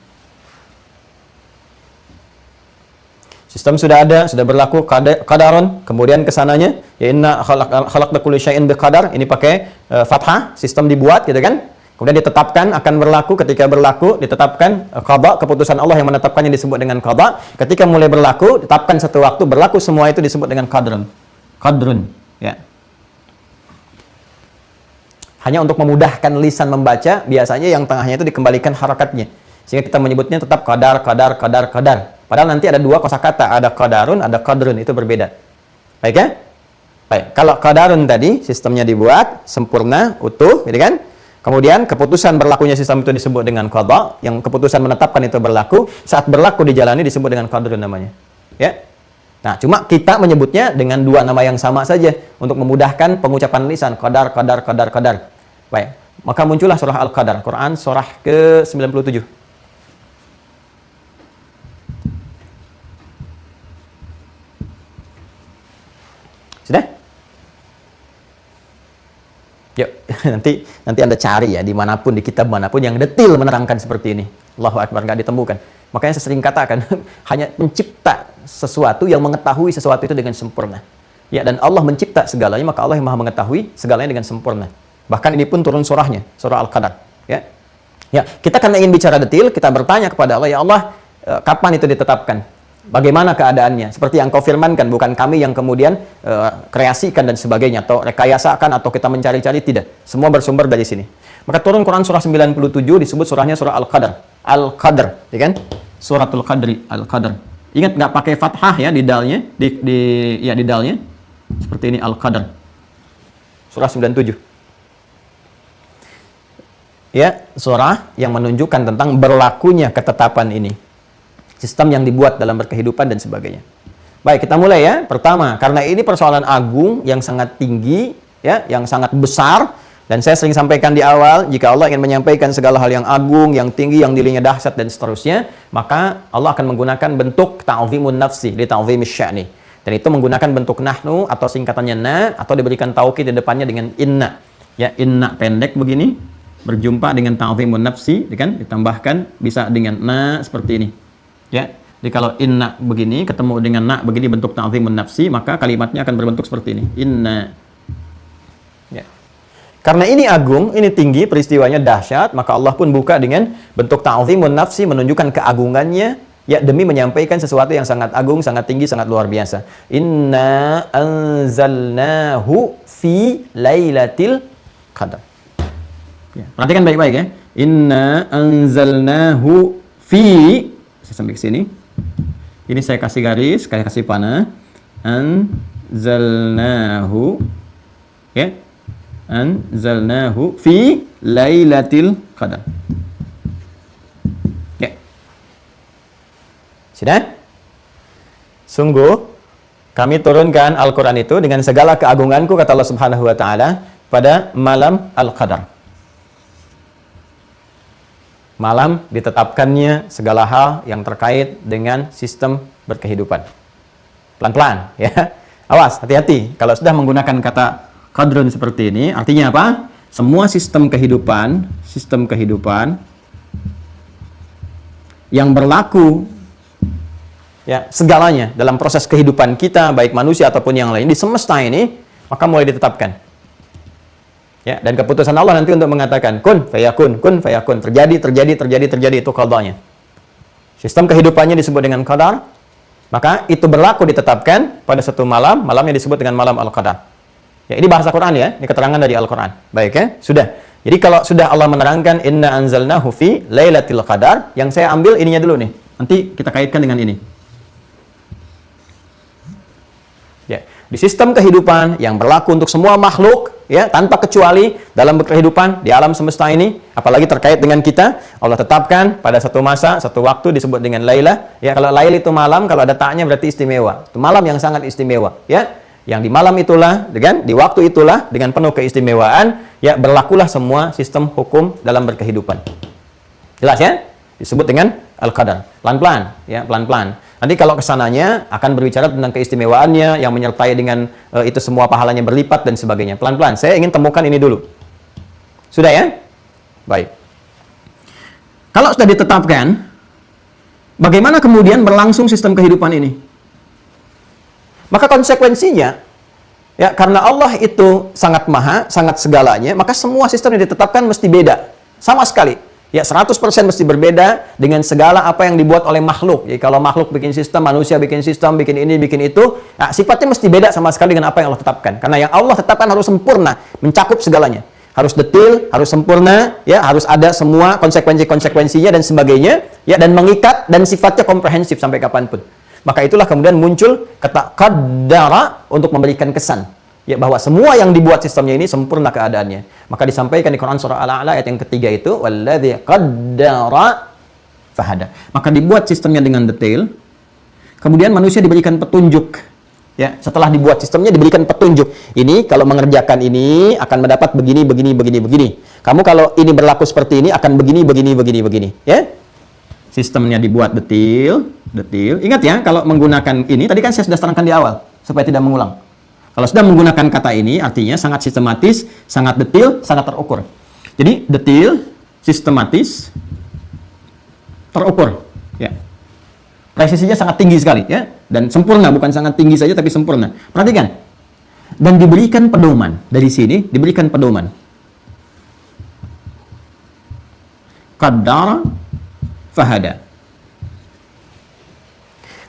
Sistem sudah ada, sudah berlaku qadaron, kemudian kesananya ya inna khalaqna kulli syai'in biqadar, ini pakai fathah, sistem dibuat gitu kan. Kemudian ditetapkan akan berlaku, ketika berlaku ditetapkan qada, keputusan Allah yang menetapkannya disebut dengan qada. Ketika mulai berlaku, ditetapkan satu waktu berlaku, semua itu disebut dengan qadrun. Qadrun, ya. Hanya untuk memudahkan lisan membaca, biasanya yang tengahnya itu dikembalikan harakatnya. Sehingga kita menyebutnya tetap qadar. Padahal nanti ada dua kosakata, ada qadarun, ada qadrun, itu berbeda. Baik ya? Baik, kalau qadarun tadi sistemnya dibuat sempurna, utuh, gitu kan? Kemudian keputusan berlakunya sistem itu disebut dengan qada, yang keputusan menetapkan itu berlaku, saat berlaku dijalani disebut dengan qadrun namanya. Ya. Nah, cuma kita menyebutnya dengan dua nama yang sama saja untuk memudahkan pengucapan lisan, qadar. Baik, maka muncullah surah Al-Qadar, Quran surah ke-97. Sudah? Yuk, nanti Anda cari ya dimanapun, di kitab manapun yang detail menerangkan seperti ini. Allahu Akbar, nggak ditemukan. Makanya saya sering katakan, hanya pencipta sesuatu yang mengetahui sesuatu itu dengan sempurna. Ya, dan Allah mencipta segalanya, maka Allah yang maha mengetahui segalanya dengan sempurna. Bahkan ini pun turun surahnya, surah Al-Qadar. Ya, ya, kita karena ingin bicara detail, kita bertanya kepada Allah, ya Allah, kapan itu ditetapkan? Bagaimana keadaannya? Seperti yang kau firmankan, bukan kami yang kemudian kreasikan dan sebagainya, atau rekayasakan, atau kita mencari-cari, tidak. Semua bersumber dari sini. Maka turun Quran surah 97, disebut surahnya surah Al-Qadar. Al-Qadar, ya kan? Suratul Qadri, Al-Qadar. Ingat nggak pakai fathah ya di dalnya, di dalnya. Seperti ini Al-Qadar. Surah 97. Ya, surah yang menunjukkan tentang berlakunya ketetapan ini. Sistem yang dibuat dalam berkehidupan dan sebagainya. Baik, kita mulai ya. Pertama, karena ini persoalan agung yang sangat tinggi, ya, yang sangat besar, dan saya sering sampaikan di awal, jika Allah ingin menyampaikan segala hal yang agung, yang tinggi, yang nilainya dahsyat dan seterusnya, maka Allah akan menggunakan bentuk ta'zimun nafsi, li ta'zimis sya'ni. Dan itu menggunakan bentuk nahnu atau singkatannya na, atau diberikan taukid di depannya dengan inna. Ya, inna pendek begini, berjumpa dengan ta'zimun nafsi, kan? Ditambahkan bisa dengan na seperti ini. Ya, jadi kalau inna begini ketemu dengan na begini bentuk ta'zimun nafsi, maka kalimatnya akan berbentuk seperti ini. Inna. Ya. Karena ini agung, ini tinggi, peristiwanya dahsyat, maka Allah pun buka dengan bentuk ta'zimun nafsi, menunjukkan keagungannya, ya, demi menyampaikan sesuatu yang sangat agung, sangat tinggi, sangat luar biasa. Inna anzalnahu fi lailatul qadar. Ya, perhatikan baik-baik ya. Inna anzalnahu fi, sampai ke sini. Ini saya kasih garis, saya kasih panah. Anzalnahu, ya. Anzalnahu fi lailatul qadar. Ya. Sudah? Sungguh kami turunkan Al-Qur'an itu dengan segala keagunganku, kata Allah Subhanahu wa taala, pada malam Al-Qadar. Malam ditetapkannya segala hal yang terkait dengan sistem berkehidupan. Pelan-pelan, ya. Awas, hati-hati. Kalau sudah menggunakan kata qadrun seperti ini, artinya apa? Semua sistem kehidupan yang berlaku ya segalanya dalam proses kehidupan kita, baik manusia ataupun yang lain di semesta ini, maka mulai ditetapkan. Ya, dan keputusan Allah nanti untuk mengatakan kun fayakun, terjadi itu qadanya. Sistem kehidupannya disebut dengan qadar, maka itu berlaku ditetapkan pada satu malam, malamnya disebut dengan malam al-qadar. Ya, ini bahasa Quran ya, ini keterangan dari Al-Quran. Baik ya, sudah. Jadi kalau sudah Allah menerangkan inna anzalnahu fi lailatul qadar, yang saya ambil ininya dulu nih. Nanti kita kaitkan dengan ini. Ya, di sistem kehidupan yang berlaku untuk semua makhluk ya tanpa kecuali dalam berkehidupan di alam semesta ini, apalagi terkait dengan kita, Allah tetapkan pada satu masa, satu waktu disebut dengan Lailah. Ya, kalau Lail itu malam, kalau ada ta'nya berarti istimewa. Itu malam yang sangat istimewa, ya. Yang di malam itulah, di waktu itulah dengan penuh keistimewaan, ya berlakulah semua sistem hukum dalam berkehidupan. Jelas ya? Disebut dengan Al-Qadar. Pelan-pelan, ya, pelan-pelan. Nanti kalau kesananya akan berbicara tentang keistimewaannya yang menyertai dengan itu semua pahalanya berlipat dan sebagainya. Pelan-pelan. Saya ingin temukan ini dulu. Sudah ya? Baik. Kalau sudah ditetapkan, bagaimana kemudian berlangsung sistem kehidupan ini? Maka konsekuensinya, ya karena Allah itu sangat maha, sangat segalanya, maka semua sistem yang ditetapkan mesti beda. Sama sekali. Ya 100% mesti berbeda dengan segala apa yang dibuat oleh makhluk. Jadi kalau makhluk bikin sistem, manusia bikin sistem, bikin ini, bikin itu, nah, sifatnya mesti beda sama sekali dengan apa yang Allah tetapkan. Karena yang Allah tetapkan harus sempurna, mencakup segalanya. Harus detail, harus sempurna, ya harus ada semua konsekuensi-konsekuensinya dan sebagainya, ya dan mengikat dan sifatnya komprehensif sampai kapanpun. Maka itulah kemudian muncul kata qaddara untuk memberikan kesan. Ya, bahwa semua yang dibuat sistemnya ini sempurna keadaannya. Maka disampaikan di Quran surah Al-A'la ayat yang ketiga itu walladzi qaddara fahada. Maka dibuat sistemnya dengan detail. Kemudian manusia diberikan petunjuk. Ya, setelah dibuat sistemnya diberikan petunjuk. Ini kalau mengerjakan ini akan mendapat begini. Kamu kalau ini berlaku seperti ini akan begini. Ya. Sistemnya dibuat detail. Ingat ya, kalau menggunakan ini tadi kan saya sudah terangkan di awal supaya tidak mengulang. Kalau sudah menggunakan kata ini, artinya sangat sistematis, sangat detail, sangat terukur. Jadi, detail, sistematis, terukur. Ya. Presisinya sangat tinggi sekali. Ya. Dan sempurna, bukan sangat tinggi saja, tapi sempurna. Perhatikan. Dan diberikan pedoman. Dari sini, diberikan pedoman. Qaddara fahada.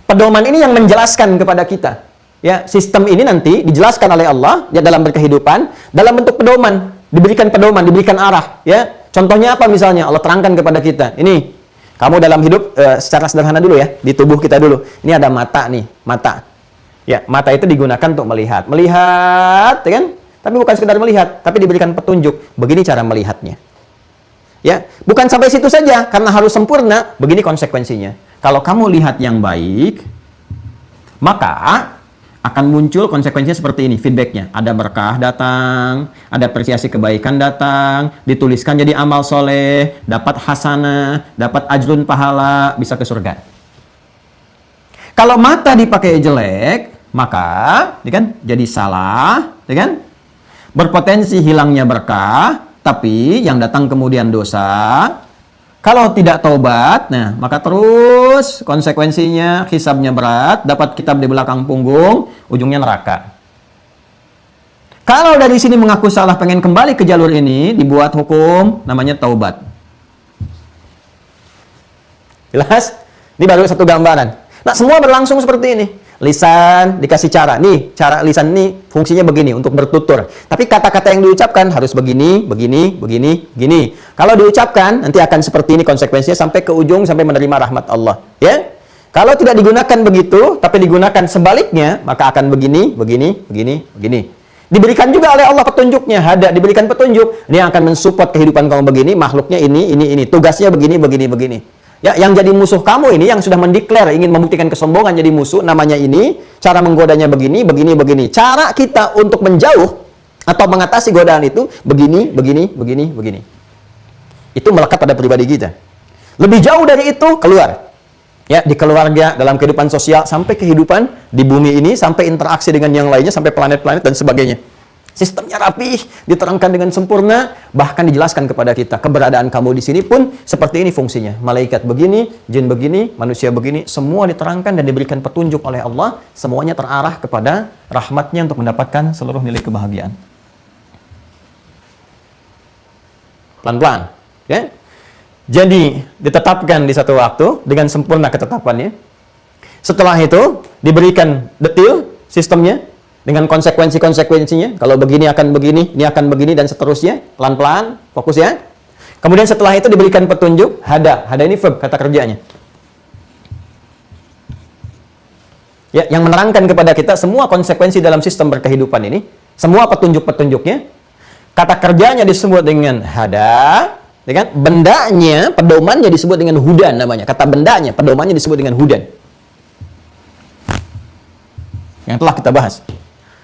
Pedoman ini yang menjelaskan kepada kita. Ya, sistem ini nanti dijelaskan oleh Allah ya dalam berkehidupan dalam bentuk pedoman, diberikan pedoman, diberikan arah, ya. Contohnya apa misalnya? Allah terangkan kepada kita. Ini, kamu dalam hidup secara sederhana dulu ya, di tubuh kita dulu. Ini ada mata nih, mata. Ya, mata itu digunakan untuk melihat. Melihat, ya kan? Tapi bukan sekedar melihat, tapi diberikan petunjuk. Begini cara melihatnya. Ya, bukan sampai situ saja karena harus sempurna. Begini konsekuensinya. Kalau kamu lihat yang baik, maka akan muncul konsekuensinya seperti ini, feedbacknya. Ada berkah datang, ada apresiasi kebaikan datang, dituliskan jadi amal soleh, dapat hasanah, dapat ajrun pahala, bisa ke surga. Kalau mata dipakai jelek, maka ya kan, jadi salah, ya kan? Berpotensi hilangnya berkah, tapi yang datang kemudian dosa. Kalau tidak taubat, nah maka terus konsekuensinya hisabnya berat, dapat kitab di belakang punggung, ujungnya neraka. Kalau dari sini mengaku salah, pengen kembali ke jalur ini, dibuat hukum namanya taubat. Jelas? Ini baru satu gambaran. Nah, semua berlangsung seperti ini. Lisan dikasih cara. Nih, cara lisan ini fungsinya begini untuk bertutur. Tapi kata-kata yang diucapkan harus begini. Kalau diucapkan nanti akan seperti ini konsekuensinya sampai ke ujung sampai menerima rahmat Allah, ya. Kalau tidak digunakan begitu, tapi digunakan sebaliknya, maka akan begini. Diberikan juga oleh Allah petunjuknya, diberikan petunjuk. Ini akan mensupport kehidupan kamu begini, makhluknya ini. Tugasnya begini. Ya, yang jadi musuh kamu ini, yang sudah mendeklar ingin membuktikan kesombongan jadi musuh, namanya ini, cara menggodanya begini. Cara kita untuk menjauh atau mengatasi godaan itu begini. Itu melekat pada pribadi kita. Lebih jauh dari itu, keluar. Ya, di keluarga, dalam kehidupan sosial, sampai kehidupan di bumi ini, sampai interaksi dengan yang lainnya, sampai planet-planet dan sebagainya. Sistemnya rapih, diterangkan dengan sempurna, bahkan dijelaskan kepada kita keberadaan kamu di sini pun seperti ini fungsinya. Malaikat begini, jin begini, manusia begini, semua diterangkan dan diberikan petunjuk oleh Allah, semuanya terarah kepada rahmatnya untuk mendapatkan seluruh nilai kebahagiaan. Pelan-pelan, ya. Jadi ditetapkan di satu waktu dengan sempurna ketetapannya. Setelah itu diberikan detail sistemnya dengan konsekuensi-konsekuensinya. Kalau begini akan begini, ini akan begini, dan seterusnya. Pelan-pelan, fokus ya. Kemudian setelah itu diberikan petunjuk, hada. Hada ini verb, kata kerjanya. Ya, yang menerangkan kepada kita semua konsekuensi dalam sistem berkehidupan ini, semua petunjuk-petunjuknya. Kata kerjanya disebut dengan hada, ya kan? Bendanya, pedomannya disebut dengan hudan namanya. Kata bendanya, pedomannya disebut dengan hudan. Yang telah kita bahas.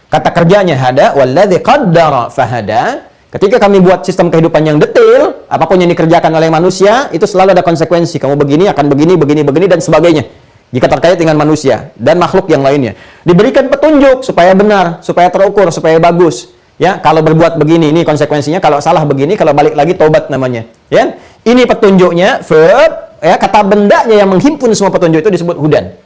Kata kerjanya hada, walladzi qaddara fahada. Ketika kami buat sistem kehidupan yang detail, apapun yang dikerjakan oleh manusia, itu selalu ada konsekuensi. Kamu begini, akan begini, begini, begini, dan sebagainya. Jika terkait dengan manusia dan makhluk yang lainnya. Diberikan petunjuk supaya benar, supaya terukur, supaya bagus. Ya, kalau berbuat begini, ini konsekuensinya. Kalau salah begini, kalau balik lagi, tobat namanya. Ya, ini petunjuknya, verb. Ya, kata bendanya yang menghimpun semua petunjuk itu disebut hudan.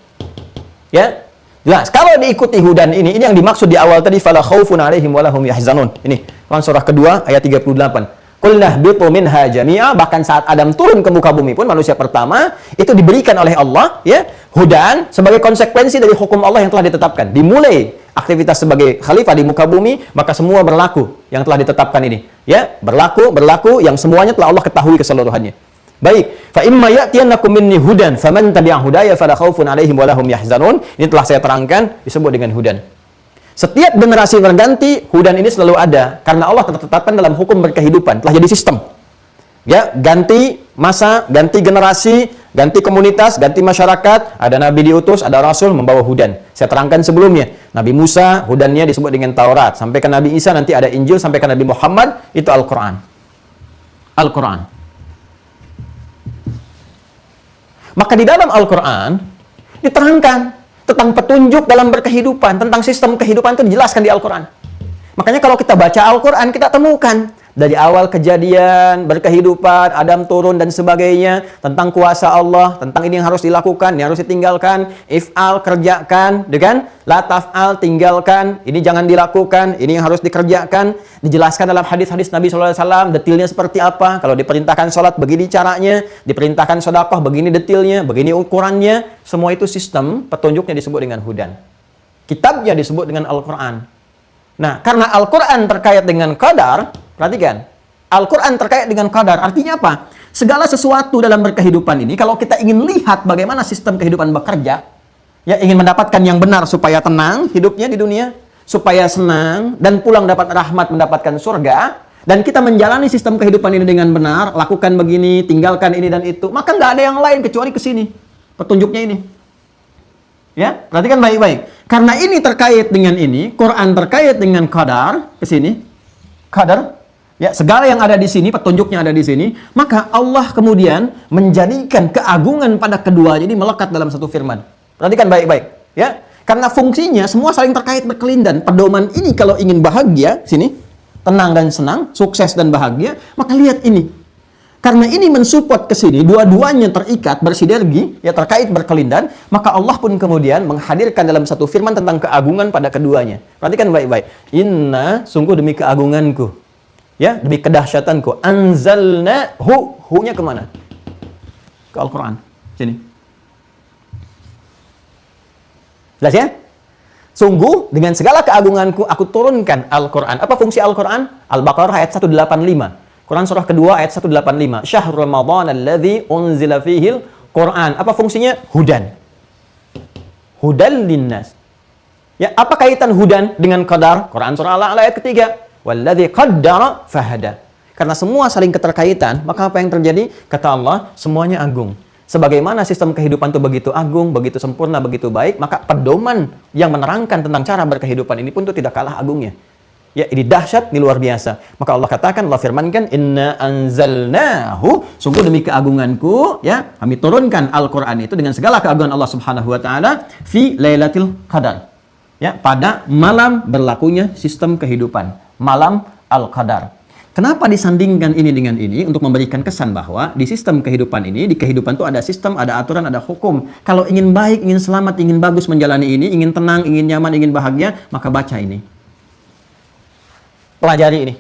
Ya, jelas, kalau diikuti hudan ini yang dimaksud di awal tadi, fala khaufun 'alaihim wa lahum yahzanun. Ini Quran surah kedua ayat 38. Qul nahbitu minha jami'a, bahkan saat Adam turun ke muka bumi pun, manusia pertama itu diberikan oleh Allah, ya, hudan sebagai konsekuensi dari hukum Allah yang telah ditetapkan. Dimulai aktivitas sebagai khalifah di muka bumi, maka semua berlaku yang telah ditetapkan ini, ya, berlaku yang semuanya telah Allah ketahui keseluruhannya. Baik, fa imma ya'tiyannakum minni hudan faman tabi'a hudaya fala khaufun 'alaihim wa lahum yahzanun. Ini telah saya terangkan, disebut dengan hudan. Setiap generasi berganti, hudan ini selalu ada karena Allah telah tetapkan dalam hukum berkehidupan, telah jadi sistem. Ya, ganti masa, ganti generasi, ganti komunitas, ganti masyarakat, ada nabi diutus, ada rasul membawa hudan. Saya terangkan sebelumnya, Nabi Musa hudannya disebut dengan Taurat, sampai ke Nabi Isa nanti ada Injil, sampai ke Nabi Muhammad itu Al-Qur'an. Al-Qur'an. Maka di dalam Al-Quran diterangkan tentang petunjuk dalam berkehidupan, tentang sistem kehidupan itu dijelaskan di Al-Quran. Makanya kalau kita baca Al-Quran, kita temukan dari awal kejadian, berkehidupan, Adam turun dan sebagainya, tentang kuasa Allah, tentang ini yang harus dilakukan, ini harus ditinggalkan, if'al, kerjakan, kan? La taf'al, tinggalkan, ini jangan dilakukan, ini yang harus dikerjakan, dijelaskan dalam hadis-hadis Nabi SAW, detailnya seperti apa. Kalau diperintahkan sholat, begini caranya, diperintahkan sedekah, begini detailnya, begini ukurannya, semua itu sistem, petunjuknya disebut dengan hudan. Kitabnya disebut dengan Al-Quran. Nah, karena Al-Quran terkait dengan qadar, perhatikan, Al-Quran terkait dengan qadar, artinya apa? Segala sesuatu dalam berkehidupan ini, kalau kita ingin lihat bagaimana sistem kehidupan bekerja, ya, ingin mendapatkan yang benar supaya tenang hidupnya di dunia, supaya senang, dan pulang dapat rahmat, mendapatkan surga, dan kita menjalani sistem kehidupan ini dengan benar, lakukan begini, tinggalkan ini dan itu, maka nggak ada yang lain kecuali ke sini, petunjuknya ini. Ya, perhatikan baik-baik. Karena ini terkait dengan ini, Quran terkait dengan qadar, ke sini. Qadar, ya, segala yang ada di sini, petunjuknya ada di sini, maka Allah kemudian menjadikan keagungan pada keduanya ini melekat dalam satu firman. Perhatikan baik-baik, ya. Karena fungsinya semua saling terkait berkelindan. Pedoman ini kalau ingin bahagia, sini, tenang dan senang, sukses dan bahagia, maka lihat ini. Karena ini mensupport ke sini, dua-duanya terikat, bersinergi, ya, terkait berkelindan, maka Allah pun kemudian menghadirkan dalam satu firman tentang keagungan pada keduanya. Perhatikan baik-baik. Inna, sungguh demi keagunganku, ya, demi kedahsyatanku, anzalnahu, hu-nya kemana? Ke Al-Quran. Sini. Jelas ya? Sungguh dengan segala keagunganku aku turunkan Al-Quran. Apa fungsi Al-Quran? Al-Baqarah ayat 185. Quran surah kedua ayat 185. Syahrul Ramadan alladzi unzila fihil Quran. Apa fungsinya? Hudan. Hudan linnas. Ya, apa kaitan hudan dengan qadar? Quran surah Al-A'la ayat ketiga. Walladzi qaddara fahada. Karena semua saling keterkaitan, maka apa yang terjadi? Kata Allah, semuanya agung. Sebagaimana sistem kehidupan itu begitu agung, begitu sempurna, begitu baik, maka pedoman yang menerangkan tentang cara berkehidupan ini pun itu tidak kalah agungnya. Ya, ini dahsyat, ini luar biasa. Maka Allah katakan, Allah firmankan, inna anzalnahu, sungguh demi keagunganku, ya, kami turunkan Al-Quran itu dengan segala keagungan Allah Subhanahu wa taala fi Lailatul Qadar. ya pada malam berlakunya sistem kehidupan, malam al-qadar. Kenapa disandingkan ini dengan ini? Untuk memberikan kesan bahwa di sistem kehidupan ini, di kehidupan itu ada sistem, ada aturan, ada hukum. Kalau ingin baik, ingin selamat, ingin bagus menjalani ini, ingin tenang, ingin nyaman, ingin bahagia, maka baca ini. Pelajari ini.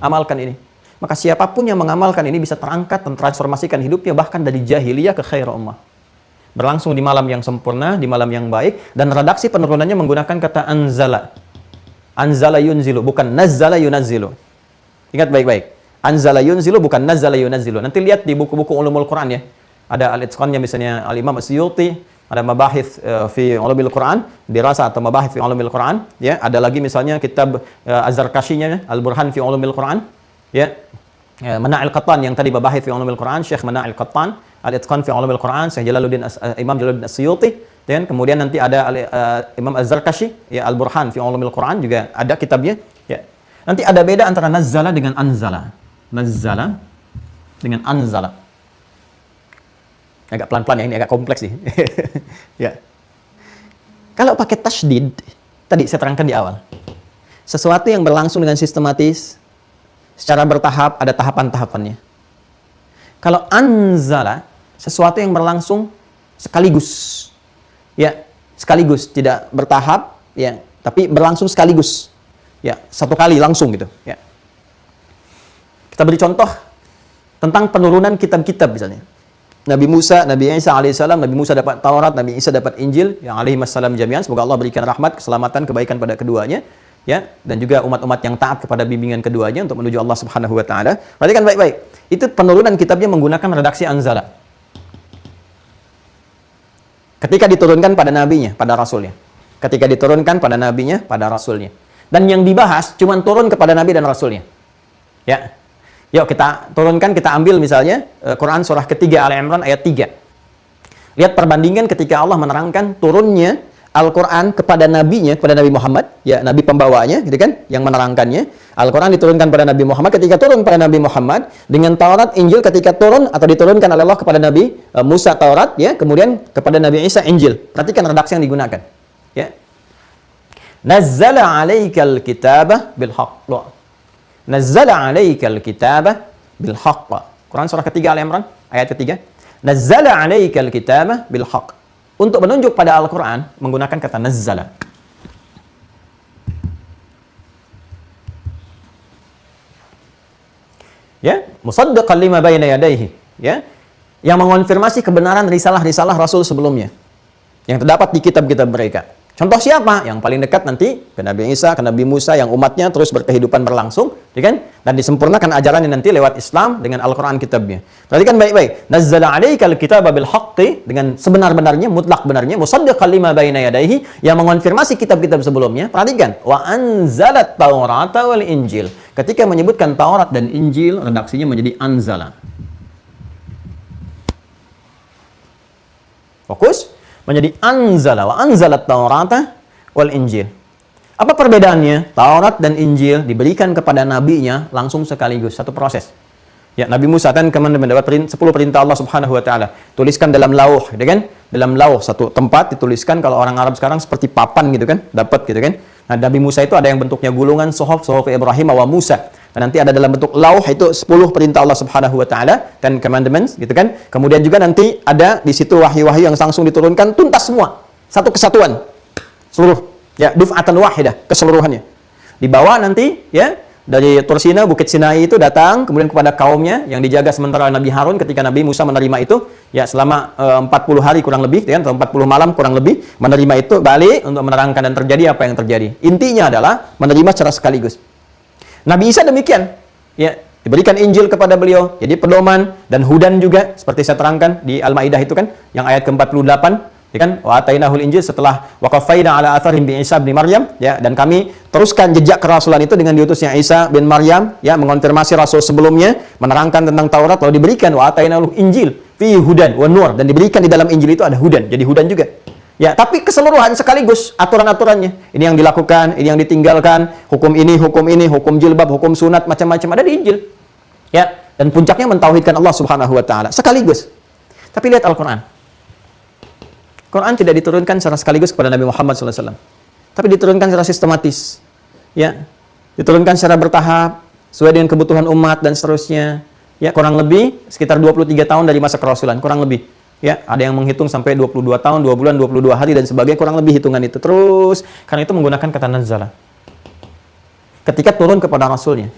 Amalkan ini. Maka siapapun yang mengamalkan ini bisa terangkat dan transformasikan hidupnya bahkan dari jahiliyah ke khair ummah. Berlangsung di malam yang sempurna, di malam yang baik, dan redaksi penurunannya menggunakan kata anzala. Anzala yunzilu, bukan nazzala yunazzilu. Ingat baik-baik. Anzala yunzilu bukan nazzala yunazzilu. Nanti lihat di buku-buku ulumul Quran ya. Ada al-itqannya misalnya Al-Imam As-Suyuti, ada mabahith fi ulumil Quran, dirasa atau mabahith fi ulumil Quran, ya. Ada lagi misalnya kitab Az-Zarkashinya Al-Burhan fi ulumil Quran, ya. Mana'il Qattan yang tadi mabahith fi ulumil Quran, Syekh Mana'il Qattan, Al-Itqan fi ulumil Quran, Syekh Imam Jalaluddin As-Suyuti, dan kemudian nanti ada Imam Az-Zarkashi, ya Al-Burhan fi ulumil Quran juga ada kitabnya, ya. Nanti ada beda antara nazzala dengan anzala. Nazzala dengan anzala. Agak pelan-pelan ya, ini agak kompleks sih. Ya. Kalau pakai tasydid, tadi saya terangkan di awal. Sesuatu yang berlangsung dengan sistematis, secara bertahap, ada tahapan-tahapannya. Kalau anzala, sesuatu yang berlangsung sekaligus. Ya, sekaligus, tidak bertahap, ya, tapi berlangsung sekaligus. Ya, satu kali langsung gitu. Ya. Kita beri contoh tentang penurunan kitab-kitab misalnya. Nabi Musa, Nabi Isa alaihissalam, Nabi Musa dapat Taurat, Nabi Isa dapat Injil, yang alaihissalam jami'an. Semoga Allah berikan rahmat, keselamatan, kebaikan pada keduanya. Ya, dan juga umat-umat yang taat kepada bimbingan keduanya untuk menuju Allah Subhanahu wa taala. Perhatikan baik-baik. Itu penurunan kitabnya menggunakan redaksi anzala. Ketika diturunkan pada nabinya, pada rasulnya. Ketika diturunkan pada nabinya, pada rasulnya. Dan yang dibahas cuma turun kepada nabi dan rasulnya. Ya. Yuk kita turunkan, kita ambil misalnya Quran surah ketiga Al Imran ayat 3. Lihat perbandingan ketika Allah menerangkan turunnya Al-Quran kepada nabinya, kepada Nabi Muhammad, ya nabi pembawanya, gitu kan, yang menerangkannya. Al-Quran diturunkan pada Nabi Muhammad, ketika turun pada Nabi Muhammad, dengan Taurat, Injil ketika turun atau diturunkan oleh Allah kepada Nabi Musa Taurat, ya, kemudian kepada Nabi Isa Injil. Perhatikan redaksi yang digunakan. Ya. Nazzala 'alaikal kitaba bil haqq. Nazzala 'alaikal kitaba bil haqq. Quran surah ketiga Al Imran ayat ketiga. Nazzala 'alaikal kitaba bil haqq. Untuk menunjuk pada Al-Quran menggunakan kata nazzala. Ya, musaddiqan lima baina yadayhi, ya. Yang mengonfirmasi kebenaran risalah-risalah Rasul sebelumnya yang terdapat di kitab-kitab mereka. Contoh siapa? Yang paling dekat nanti ke Nabi Isa, ke Nabi Musa yang umatnya terus berkehidupan berlangsung, ya kan? Dan disempurnakan ajarannya nanti lewat Islam dengan Al-Quran kitabnya. Perhatikan baik-baik. Nazzala 'alaikal kitaba bil haqqi, dengan sebenar-benarnya, mutlak benarnya, musaddiqan lima baina yadayhi, yang mengonfirmasi kitab-kitab sebelumnya. Perhatikan, wa anzalat Taurata wal Injil. Ketika menyebutkan Taurat dan Injil, redaksinya menjadi anzala. Fokus. Menjadi anzala wa anzalat Taurata wal Injil. Apa perbedaannya? Taurat dan Injil diberikan kepada nabinya langsung sekaligus, satu proses. Ya, Nabi Musa kan mendapat 10 perintah Allah Subhanahu wa taala. Tuliskan dalam lauh, gitu kan? Dalam lauh satu tempat dituliskan, kalau orang Arab sekarang seperti papan gitu kan, dapat gitu kan. Nah, Nabi Musa itu ada yang bentuknya gulungan suhuf Ibrahim wa Musa. Dan nanti ada dalam bentuk lauh, itu 10 perintah Allah Subhanahu wa taala, 10 commandments gitu kan. Kemudian juga nanti ada di situ wahyu-wahyu yang langsung diturunkan tuntas semua. Satu kesatuan. Seluruh, ya, duf'atan wahidah, keseluruhannya. Dibawa nanti, ya, dari Tur Sina, Bukit Sinai itu datang kemudian kepada kaumnya yang dijaga sementara Nabi Harun ketika Nabi Musa menerima itu, ya, selama 40 hari kurang lebih, ya, atau 40 malam kurang lebih menerima itu, balik untuk menerangkan dan terjadi apa yang terjadi. Intinya adalah menerima secara sekaligus. Nabi Isa demikian, ya, diberikan Injil kepada beliau, jadi pedoman dan hudan juga seperti saya terangkan di Al-Maidah itu kan, yang ayat ke-48, ya kan, wa atainahul Injil, setelah wa qafaina ala atharihim bi Isa bin Maryam, ya, dan kami teruskan jejak kerasulan itu dengan diutusnya Isa bin Maryam, ya, mengonfirmasi rasul sebelumnya, menerangkan tentang Taurat, lalu diberikan wa atainahul Injil fi hudan wa nur, dan diberikan di dalam Injil itu ada hudan, jadi hudan juga. Ya, tapi keseluruhan sekaligus aturan-aturannya. Ini yang dilakukan, ini yang ditinggalkan, hukum ini, hukum jilbab, hukum sunat, macam-macam ada di Injil. Ya, dan puncaknya mentauhidkan Allah Subhanahu wa taala sekaligus. Tapi lihat Al-Quran. Quran tidak diturunkan secara sekaligus kepada Nabi Muhammad SAW. tapi diturunkan secara sistematis. Ya, diturunkan secara bertahap sesuai dengan kebutuhan umat dan seterusnya. Ya, kurang lebih sekitar 23 tahun dari masa kerasulan, kurang lebih. Ya, ada yang menghitung sampai 22 tahun, 2 bulan, 22 hari dan sebagainya, kurang lebih hitungan itu. Terus karena itu menggunakan kata nazzala. Ketika turun kepada rasulnya.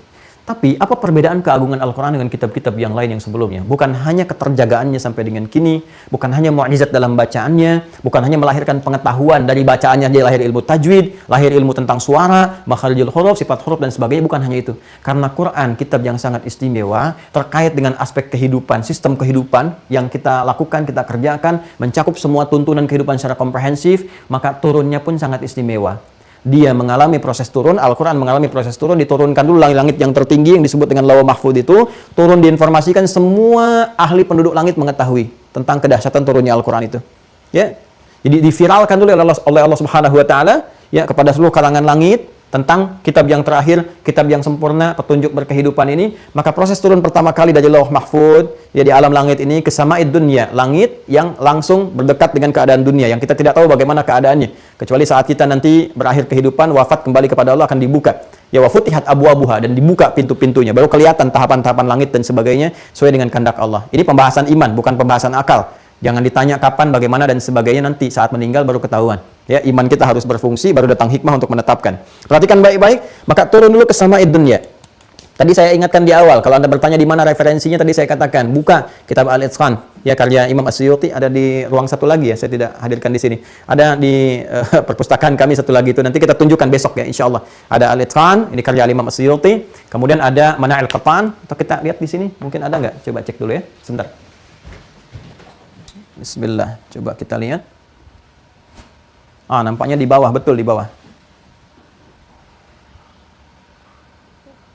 Tapi apa perbedaan keagungan Al-Quran dengan kitab-kitab yang lain yang sebelumnya? Bukan hanya keterjagaannya sampai dengan kini, bukan hanya mukjizat dalam bacaannya, bukan hanya melahirkan pengetahuan dari bacaannya dia lahir ilmu tajwid, lahir ilmu tentang suara, makharijul huruf, sifat huruf dan sebagainya, bukan hanya itu. Karena Quran kitab yang sangat istimewa terkait dengan aspek kehidupan, sistem kehidupan yang kita lakukan, kita kerjakan, mencakup semua tuntunan kehidupan secara komprehensif, maka turunnya pun sangat istimewa. Dia mengalami proses turun, Al-Quran mengalami proses turun, diturunkan dulu langit-langit yang tertinggi yang disebut dengan Lauh Mahfuz itu, turun diinformasikan, semua ahli penduduk langit mengetahui tentang kedahsyatan turunnya Al-Quran itu. Ya. Jadi diviralkan dulu oleh Allah Subhanahu wa taala ya kepada seluruh kalangan langit tentang kitab yang terakhir, kitab yang sempurna, petunjuk berkehidupan ini. Maka proses turun pertama kali dari Lauh Mahfuz ya di alam langit ini ke sama'id dunya, langit yang langsung berdekat dengan keadaan dunia yang kita tidak tahu bagaimana keadaannya kecuali saat kita nanti berakhir kehidupan, wafat kembali kepada Allah akan dibuka ya wa futihat abwabuha dan dibuka pintu-pintunya, baru kelihatan tahapan-tahapan langit dan sebagainya sesuai dengan kehendak Allah. Ini pembahasan iman, bukan pembahasan akal. Jangan ditanya kapan, bagaimana dan sebagainya, nanti saat meninggal baru ketahuan. Ya, iman kita harus berfungsi, baru datang hikmah untuk menetapkan. Perhatikan baik-baik, maka turun dulu ke sama'id dunya. Tadi saya ingatkan di awal, kalau Anda bertanya di mana referensinya, tadi saya katakan, buka kitab Al-Itqan, ya karya Imam As-Suyuti, ada di ruang satu lagi ya, saya tidak hadirkan di sini. Ada di perpustakaan kami satu lagi itu, nanti kita tunjukkan besok ya, insya Allah. Ada Al-Itqan, ini karya Imam As-Suyuti, kemudian ada Mana'il Qatan, atau kita lihat di sini, mungkin ada nggak? Coba cek dulu ya, sebentar. Bismillah, coba kita lihat. Nampaknya di bawah, betul di bawah.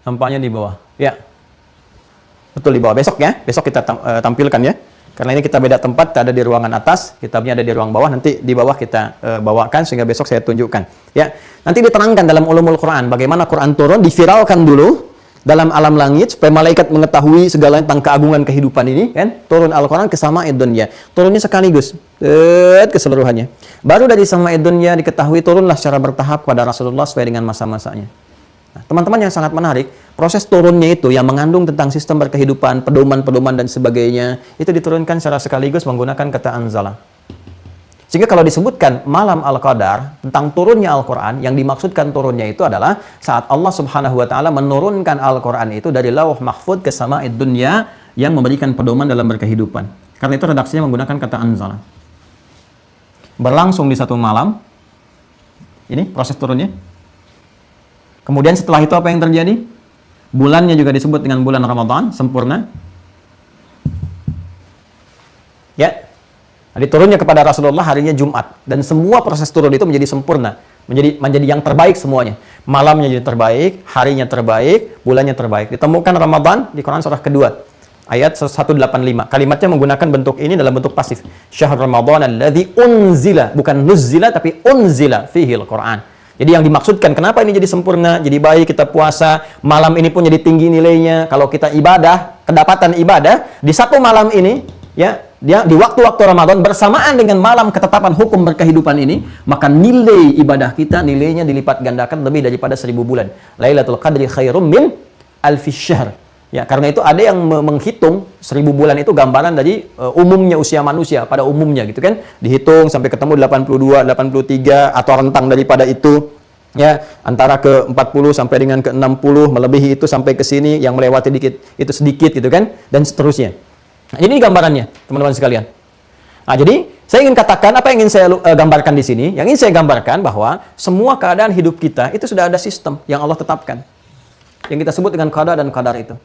Nampaknya di bawah. Ya. Betul di bawah. Besok ya, besok kita tampilkan ya. Karena ini kita beda tempat, ada di ruangan atas, kitabnya ada di ruang bawah, nanti di bawah kita bawakan sehingga besok saya tunjukkan. Ya. Nanti diterangkan dalam ulumul Quran bagaimana Quran turun, diviralkan dulu dalam alam langit supaya malaikat mengetahui segala tentang keagungan kehidupan ini kan, turun Al-Quran ke sama'id dunya, turunnya sekaligus keseluruhannya. Baru dari sama'id dunya diketahui turunlah secara bertahap kepada Rasulullah sesuai dengan masa-masanya. Nah, teman-teman yang sangat menarik, proses turunnya itu yang mengandung tentang sistem berkehidupan, pedoman-pedoman dan sebagainya, itu diturunkan secara sekaligus menggunakan kata anzala. Sehingga kalau disebutkan malam Al-Qadar tentang turunnya Al-Quran, yang dimaksudkan turunnya itu adalah saat Allah Subhanahu wa taala menurunkan Al-Quran itu dari Lauh Mahfuz ke sama'id dunya yang memberikan pedoman dalam berkehidupan. Karena itu redaksinya menggunakan kata anzala. Berlangsung di satu malam. Ini proses turunnya. Kemudian setelah itu apa yang terjadi? Bulannya juga disebut dengan bulan Ramadan, sempurna. Ya. Jadi turunnya kepada Rasulullah harinya Jumat dan semua proses turun itu menjadi sempurna, menjadi yang terbaik semuanya. Malamnya jadi terbaik, harinya terbaik, bulannya terbaik. Ditemukan Ramadan di Quran surah kedua ayat 185. Kalimatnya menggunakan bentuk ini dalam bentuk pasif. Syahr Ramadan alladzi unzila, bukan nuzzila tapi unzila fihi al-Quran. Jadi yang dimaksudkan kenapa ini jadi sempurna, jadi baik kita puasa, malam ini pun jadi tinggi nilainya. Kalau kita ibadah, kedapatan ibadah di satu malam ini ya, dia di waktu-waktu Ramadan bersamaan dengan malam ketetapan hukum berkehidupan ini, maka nilai ibadah kita nilainya dilipat gandakan lebih daripada 1000 bulan. Lailatul Qadri khairum min alfi syahr. Ya, karena itu ada yang menghitung 1000 bulan itu gambaran dari umumnya usia manusia pada umumnya gitu kan. Dihitung sampai ketemu 82, 83 atau rentang daripada itu. Ya, antara ke 40 sampai dengan ke 60, melebihi itu sampai ke sini, yang melewati dikit itu sedikit gitu kan, dan seterusnya. Nah, ini gambarannya, teman-teman sekalian. Nah, jadi saya ingin katakan apa yang ingin saya gambarkan di sini. Yang ingin saya gambarkan bahwa semua keadaan hidup kita itu sudah ada sistem yang Allah tetapkan. Yang kita sebut dengan qada dan qadar itu.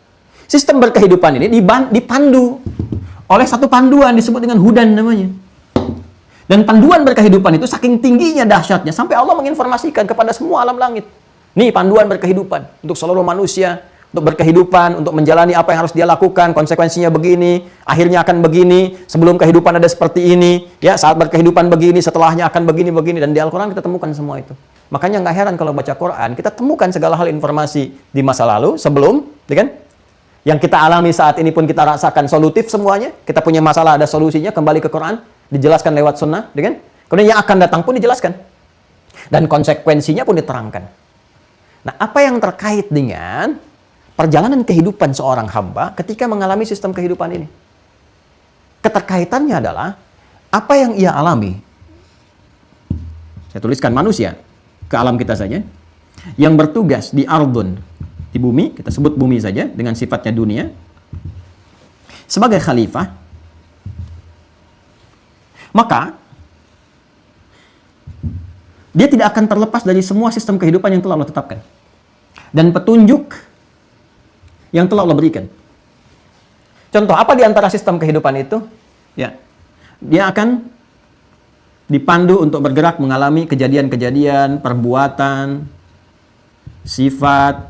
Sistem berkehidupan ini dipandu oleh satu panduan disebut dengan hudan namanya. Dan panduan berkehidupan itu saking tingginya dahsyatnya sampai Allah menginformasikan kepada semua alam langit. Nih panduan berkehidupan untuk seluruh manusia. Untuk berkehidupan, untuk menjalani apa yang harus dia lakukan, konsekuensinya begini, akhirnya akan begini, sebelum kehidupan ada seperti ini, ya saat berkehidupan begini, setelahnya akan begini, dan di Al-Quran kita temukan semua itu. Makanya nggak heran kalau baca Quran, kita temukan segala hal informasi di masa lalu, sebelum, ya kan? Yang kita alami saat ini pun kita rasakan solutif semuanya, kita punya masalah ada solusinya, kembali ke Quran, dijelaskan lewat sunnah, ya kan? Kemudian yang akan datang pun dijelaskan. Dan konsekuensinya pun diterangkan. Nah, apa yang terkait dengan perjalanan kehidupan seorang hamba ketika mengalami sistem kehidupan ini? Keterkaitannya adalah apa yang ia alami. Saya tuliskan manusia ke alam kita saja yang bertugas di ardun, di bumi, kita sebut bumi saja dengan sifatnya dunia, sebagai khalifah, maka dia tidak akan terlepas dari semua sistem kehidupan yang telah Allah tetapkan dan petunjuk yang telah Allah berikan. Contoh apa di antara sistem kehidupan itu? Ya, dia akan dipandu untuk bergerak mengalami kejadian-kejadian, perbuatan, sifat,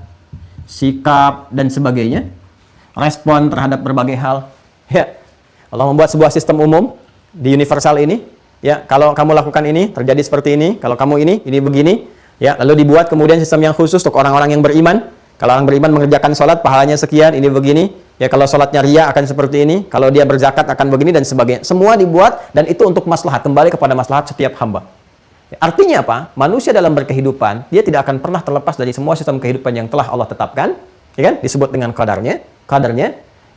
sikap, dan sebagainya. Respon terhadap berbagai hal. Ya, Allah membuat sebuah sistem umum di universal ini. Ya, kalau kamu lakukan ini, terjadi seperti ini. Kalau kamu ini begini. Ya, lalu dibuat kemudian sistem yang khusus untuk orang-orang yang beriman. Kalau orang beriman mengerjakan sholat, pahalanya sekian, ini begini. Ya, kalau sholatnya ria akan seperti ini. Kalau dia berzakat akan begini dan sebagainya. Semua dibuat dan itu untuk maslahat, kembali kepada maslahat setiap hamba. Ya, artinya apa? Manusia dalam berkehidupan, dia tidak akan pernah terlepas dari semua sistem kehidupan yang telah Allah tetapkan. Ya kan? Disebut dengan qadarnya.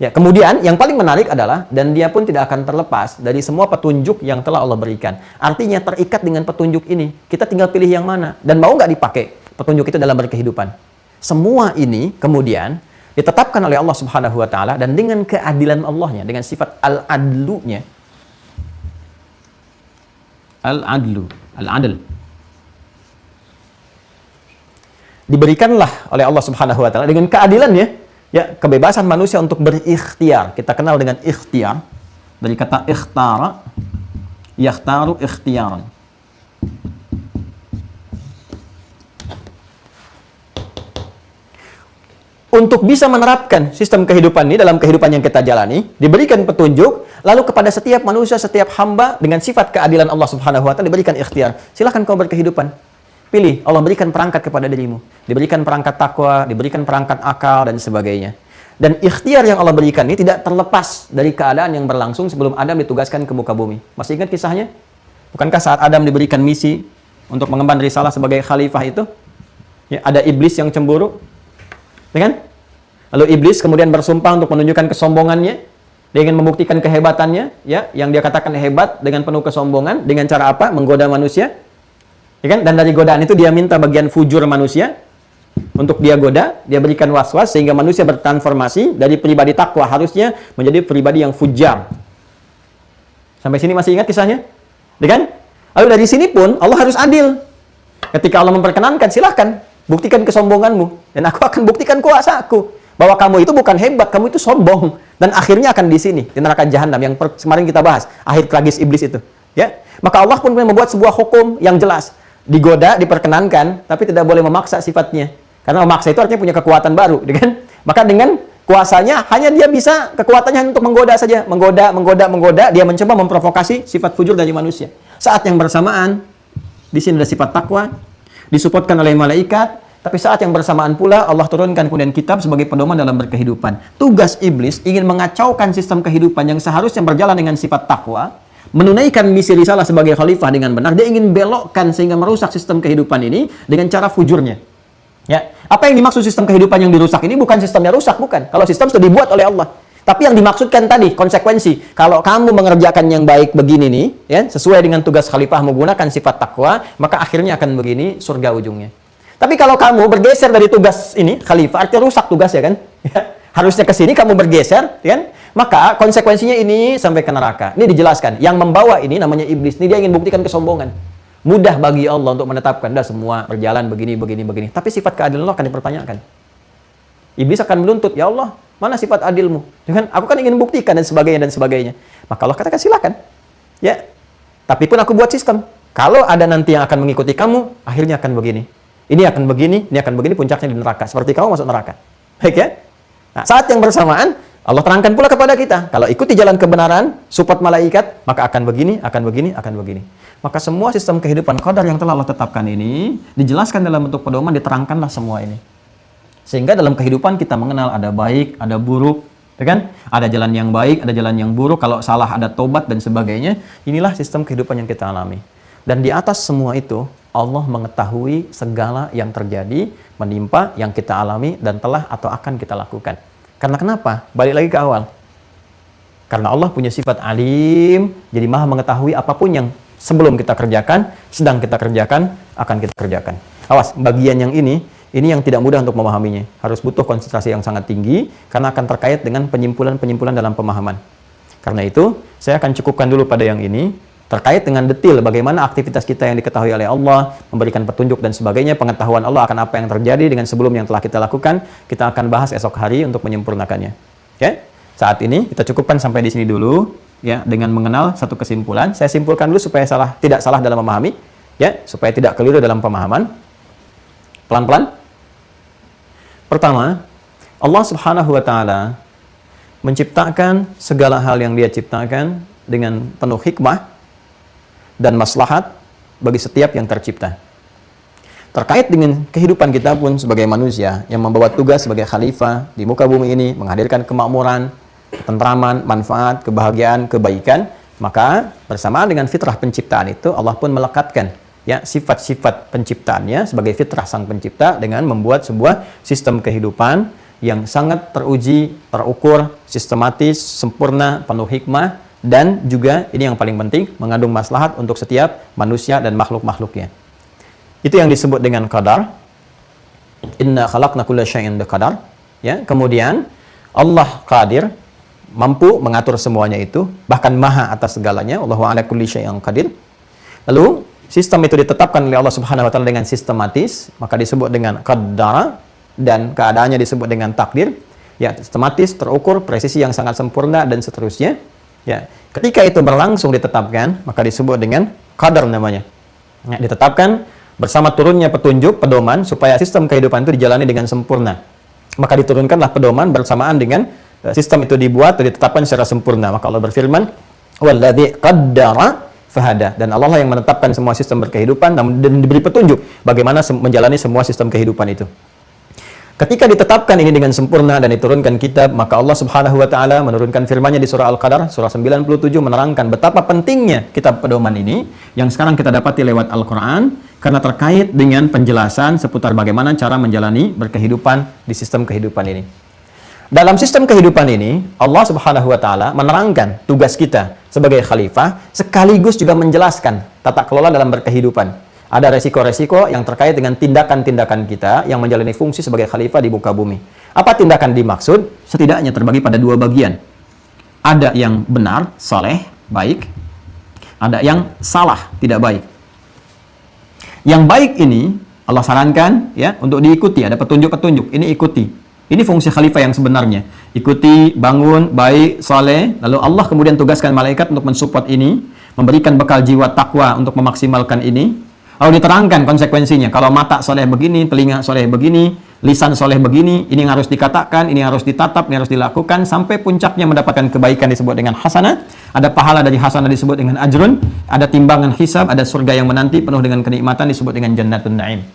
Ya, kemudian yang paling menarik adalah, dan dia pun tidak akan terlepas dari semua petunjuk yang telah Allah berikan. Artinya terikat dengan petunjuk ini. Kita tinggal pilih yang mana. Dan mau nggak dipakai petunjuk itu dalam berkehidupan. Semua ini kemudian ditetapkan oleh Allah Subhanahu wa Ta'ala, dan dengan keadilan Allahnya, dengan sifat al-adlunya. Al-adlu, al-adl. Diberikanlah oleh Allah Subhanahu wa Ta'ala dengan keadilannya, ya, kebebasan manusia untuk berikhtiar. Kita kenal dengan ikhtiar dari kata ikhtara, yakhtaru ikhtiaran. Untuk bisa menerapkan sistem kehidupan ini dalam kehidupan yang kita jalani, diberikan petunjuk, lalu kepada setiap manusia, setiap hamba dengan sifat keadilan Allah Subhanahu wa Ta'ala diberikan ikhtiar. Silahkan kau berkehidupan. Pilih, Allah berikan perangkat kepada dirimu. Diberikan perangkat takwa, diberikan perangkat akal, dan sebagainya. Dan ikhtiar yang Allah berikan ini tidak terlepas dari keadaan yang berlangsung sebelum Adam ditugaskan ke muka bumi. Masih ingat kisahnya? Bukankah saat Adam diberikan misi untuk mengemban risalah sebagai khalifah itu? Ya, ada iblis yang cemburu. Ya kan? Lalu iblis kemudian bersumpah untuk menunjukkan kesombongannya. Dia ingin membuktikan kehebatannya, ya, yang dia katakan hebat dengan penuh kesombongan. Dengan cara apa? Menggoda manusia. Ya kan? Dan dari godaan itu dia minta bagian fujur manusia untuk dia goda, dia berikan was-was sehingga manusia bertransformasi dari pribadi takwa harusnya menjadi pribadi yang fujar. Sampai sini masih ingat kisahnya? Ya kan? Lalu dari sini pun Allah harus adil. Ketika Allah memperkenankan, silahkan buktikan kesombonganmu dan aku akan buktikan kuasaku. Bahwa kamu itu bukan hebat, kamu itu sombong. Dan akhirnya akan di sini, di neraka jahanam yang kemarin kita bahas, akhir tragis iblis itu. Ya, maka Allah pun membuat sebuah hukum yang jelas. Digoda, diperkenankan, tapi tidak boleh memaksa sifatnya. Karena memaksa itu artinya punya kekuatan baru, kan? Maka dengan kuasanya, hanya dia bisa, kekuatannya untuk menggoda saja. Menggoda, dia mencoba memprovokasi sifat fujur dari manusia. Saat yang bersamaan, di sini ada sifat takwa, disupportkan oleh malaikat, tapi saat yang bersamaan pula Allah turunkan kemudian kitab sebagai pedoman dalam berkehidupan. Tugas iblis ingin mengacaukan sistem kehidupan yang seharusnya berjalan dengan sifat takwa, menunaikan misi risalah sebagai khalifah dengan benar. Dia ingin belokkan sehingga merusak sistem kehidupan ini dengan cara fujurnya. Ya, apa yang dimaksud sistem kehidupan yang dirusak ini bukan sistemnya rusak, bukan. Kalau sistem sudah dibuat oleh Allah. Tapi yang dimaksudkan tadi konsekuensi. Kalau kamu mengerjakan yang baik begini nih, ya, sesuai dengan tugas khalifah menggunakan sifat takwa, maka akhirnya akan begini, surga ujungnya. Tapi kalau kamu bergeser dari tugas ini, khalifah, artinya rusak tugas, ya kan? Ya, harusnya ke sini kamu bergeser, ya kan? Maka konsekuensinya ini sampai ke neraka. Ini dijelaskan. Yang membawa ini namanya iblis. Ini dia ingin buktikan kesombongan. Mudah bagi Allah untuk menetapkan, dah semua berjalan begini. Tapi sifat keadilan Allah akan dipertanyakan. Iblis akan menuntut, ya Allah, mana sifat adilmu? Ya kan? Aku kan ingin buktikan dan sebagainya. Maka Allah katakan silakan. Ya. Tapi pun aku buat sistem. Kalau ada nanti yang akan mengikuti kamu, akhirnya akan begini. Ini akan begini, puncaknya di neraka. Seperti kamu masuk neraka. Baik ya? Nah, saat yang bersamaan, Allah terangkan pula kepada kita. Kalau ikuti jalan kebenaran, support malaikat, maka akan begini. Maka semua sistem kehidupan qadar yang telah Allah tetapkan ini, dijelaskan dalam bentuk pedoman, diterangkanlah semua ini. Sehingga dalam kehidupan kita mengenal ada baik, ada buruk. Ya kan? Ada jalan yang baik, ada jalan yang buruk. Kalau salah ada tobat dan sebagainya. Inilah sistem kehidupan yang kita alami. Dan di atas semua itu, Allah mengetahui segala yang terjadi, menimpa, yang kita alami, dan telah atau akan kita lakukan. Karena kenapa? Balik lagi ke awal. Karena Allah punya sifat alim, jadi maha mengetahui apapun yang sebelum kita kerjakan, sedang kita kerjakan, akan kita kerjakan. Awas, bagian yang ini yang tidak mudah untuk memahaminya. Harus butuh konsentrasi yang sangat tinggi, karena akan terkait dengan penyimpulan-penyimpulan dalam pemahaman. Karena itu, saya akan cukupkan dulu pada yang ini, terkait dengan detail bagaimana aktivitas kita yang diketahui oleh Allah, memberikan petunjuk dan sebagainya, pengetahuan Allah akan apa yang terjadi dengan sebelum yang telah kita lakukan, kita akan bahas esok hari untuk menyempurnakannya. Oke? Saat ini kita cukupkan sampai di sini dulu, ya, dengan mengenal satu kesimpulan. Saya simpulkan dulu supaya tidak salah dalam memahami, ya, supaya tidak keliru dalam pemahaman. Pelan-pelan. Pertama, Allah Subhanahu wa taala menciptakan segala hal yang Dia ciptakan dengan penuh hikmah dan maslahat bagi setiap yang tercipta. Terkait dengan kehidupan kita pun sebagai manusia yang membawa tugas sebagai khalifah di muka bumi ini, menghadirkan kemakmuran, ketentraman, manfaat, kebahagiaan, kebaikan, maka bersamaan dengan fitrah penciptaan itu Allah pun melekatkan, ya, sifat-sifat penciptaannya sebagai fitrah sang pencipta dengan membuat sebuah sistem kehidupan yang sangat teruji, terukur, sistematis, sempurna, penuh hikmah, dan juga ini yang paling penting, mengandung maslahat untuk setiap manusia dan makhluk-makhluknya. Itu yang disebut dengan qadar. Inna khalaqna kulla syai'in biqadar. Ya, kemudian Allah qadir, mampu mengatur semuanya itu, bahkan maha atas segalanya. Allahu ala kulli syai'in qadir. Lalu sistem itu ditetapkan oleh Allah Subhanahu wa taala dengan sistematis, maka disebut dengan qaddara, dan keadaannya disebut dengan takdir. Ya, sistematis, terukur, presisi yang sangat sempurna dan seterusnya. Ya, ketika itu berlangsung ditetapkan, maka disebut dengan qadar namanya. Ya, ditetapkan bersama turunnya petunjuk, pedoman, supaya sistem kehidupan itu dijalani dengan sempurna. Maka diturunkanlah pedoman bersamaan dengan sistem itu dibuat dan ditetapkan secara sempurna. Maka Allah berfirman, "Walladzi qaddara fahada." Dan Allah lah yang menetapkan semua sistem berkehidupan dan diberi petunjuk bagaimana menjalani semua sistem kehidupan itu. Ketika ditetapkan ini dengan sempurna dan diturunkan kitab, maka Allah Subhanahu wa taala menurunkan firman-Nya di surah Al-Qadar, surah 97, menerangkan betapa pentingnya kitab pedoman ini yang sekarang kita dapati lewat Al-Qur'an, karena terkait dengan penjelasan seputar bagaimana cara menjalani berkehidupan di sistem kehidupan ini. Dalam sistem kehidupan ini, Allah Subhanahu wa taala menerangkan tugas kita sebagai khalifah, sekaligus juga menjelaskan tata kelola dalam berkehidupan. Ada resiko-resiko yang terkait dengan tindakan-tindakan kita yang menjalani fungsi sebagai khalifah di muka bumi. Apa tindakan dimaksud? Setidaknya terbagi pada dua bagian. Ada yang benar, saleh, baik. Ada yang salah, tidak baik. Yang baik ini Allah sarankan, ya, untuk diikuti. Ada petunjuk-petunjuk. Ini ikuti. Ini fungsi khalifah yang sebenarnya. Ikuti, bangun, baik, saleh. Lalu Allah kemudian tugaskan malaikat untuk mensupport ini, memberikan bekal jiwa takwa untuk memaksimalkan ini. Lalu diterangkan konsekuensinya. Kalau mata soleh begini, telinga soleh begini, lisan soleh begini, ini yang harus dikatakan, ini yang harus ditatap, ini harus dilakukan, sampai puncaknya mendapatkan kebaikan disebut dengan hasanah. Ada pahala dari hasanah disebut dengan ajrun. Ada timbangan hisab, ada surga yang menanti penuh dengan kenikmatan disebut dengan jannatun na'im.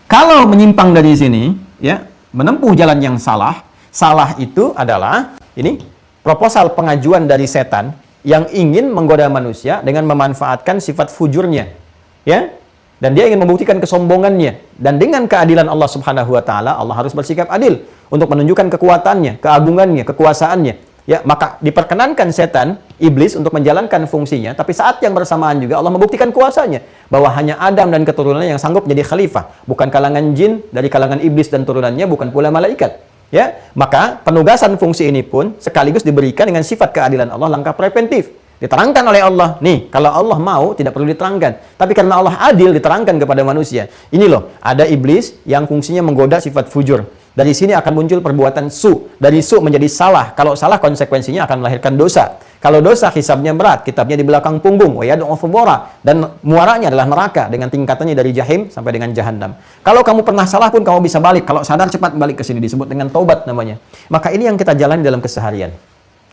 Kalau menyimpang dari sini, ya, menempuh jalan yang salah, salah itu adalah ini proposal pengajuan dari setan yang ingin menggoda manusia dengan memanfaatkan sifat fujurnya. Ya, dan dia ingin membuktikan kesombongannya, dan dengan keadilan Allah Subhanahu wa taala, Allah harus bersikap adil untuk menunjukkan kekuatannya, keagungannya, kekuasaannya. Ya, maka diperkenankan setan, iblis untuk menjalankan fungsinya, tapi saat yang bersamaan juga Allah membuktikan kuasanya bahwa hanya Adam dan keturunannya yang sanggup menjadi khalifah, bukan kalangan jin dari kalangan iblis dan turunannya, bukan pula malaikat. Ya, maka penugasan fungsi ini pun sekaligus diberikan dengan sifat keadilan Allah, langkah preventif. Diterangkan oleh Allah, nih, kalau Allah mau tidak perlu diterangkan, tapi karena Allah adil diterangkan kepada manusia. Ini loh, ada iblis yang fungsinya menggoda sifat fujur. Dari sini akan muncul perbuatan su. Dari su menjadi salah. Kalau salah konsekuensinya akan melahirkan dosa. Kalau dosa hisabnya berat, kitabnya di belakang punggung, wa yad'u thubura, dan muaranya adalah neraka dengan tingkatannya dari jahim sampai dengan jahannam. Kalau kamu pernah salah pun kamu bisa balik. Kalau sadar cepat balik ke sini, disebut dengan taubat namanya. Maka ini yang kita jalani dalam keseharian.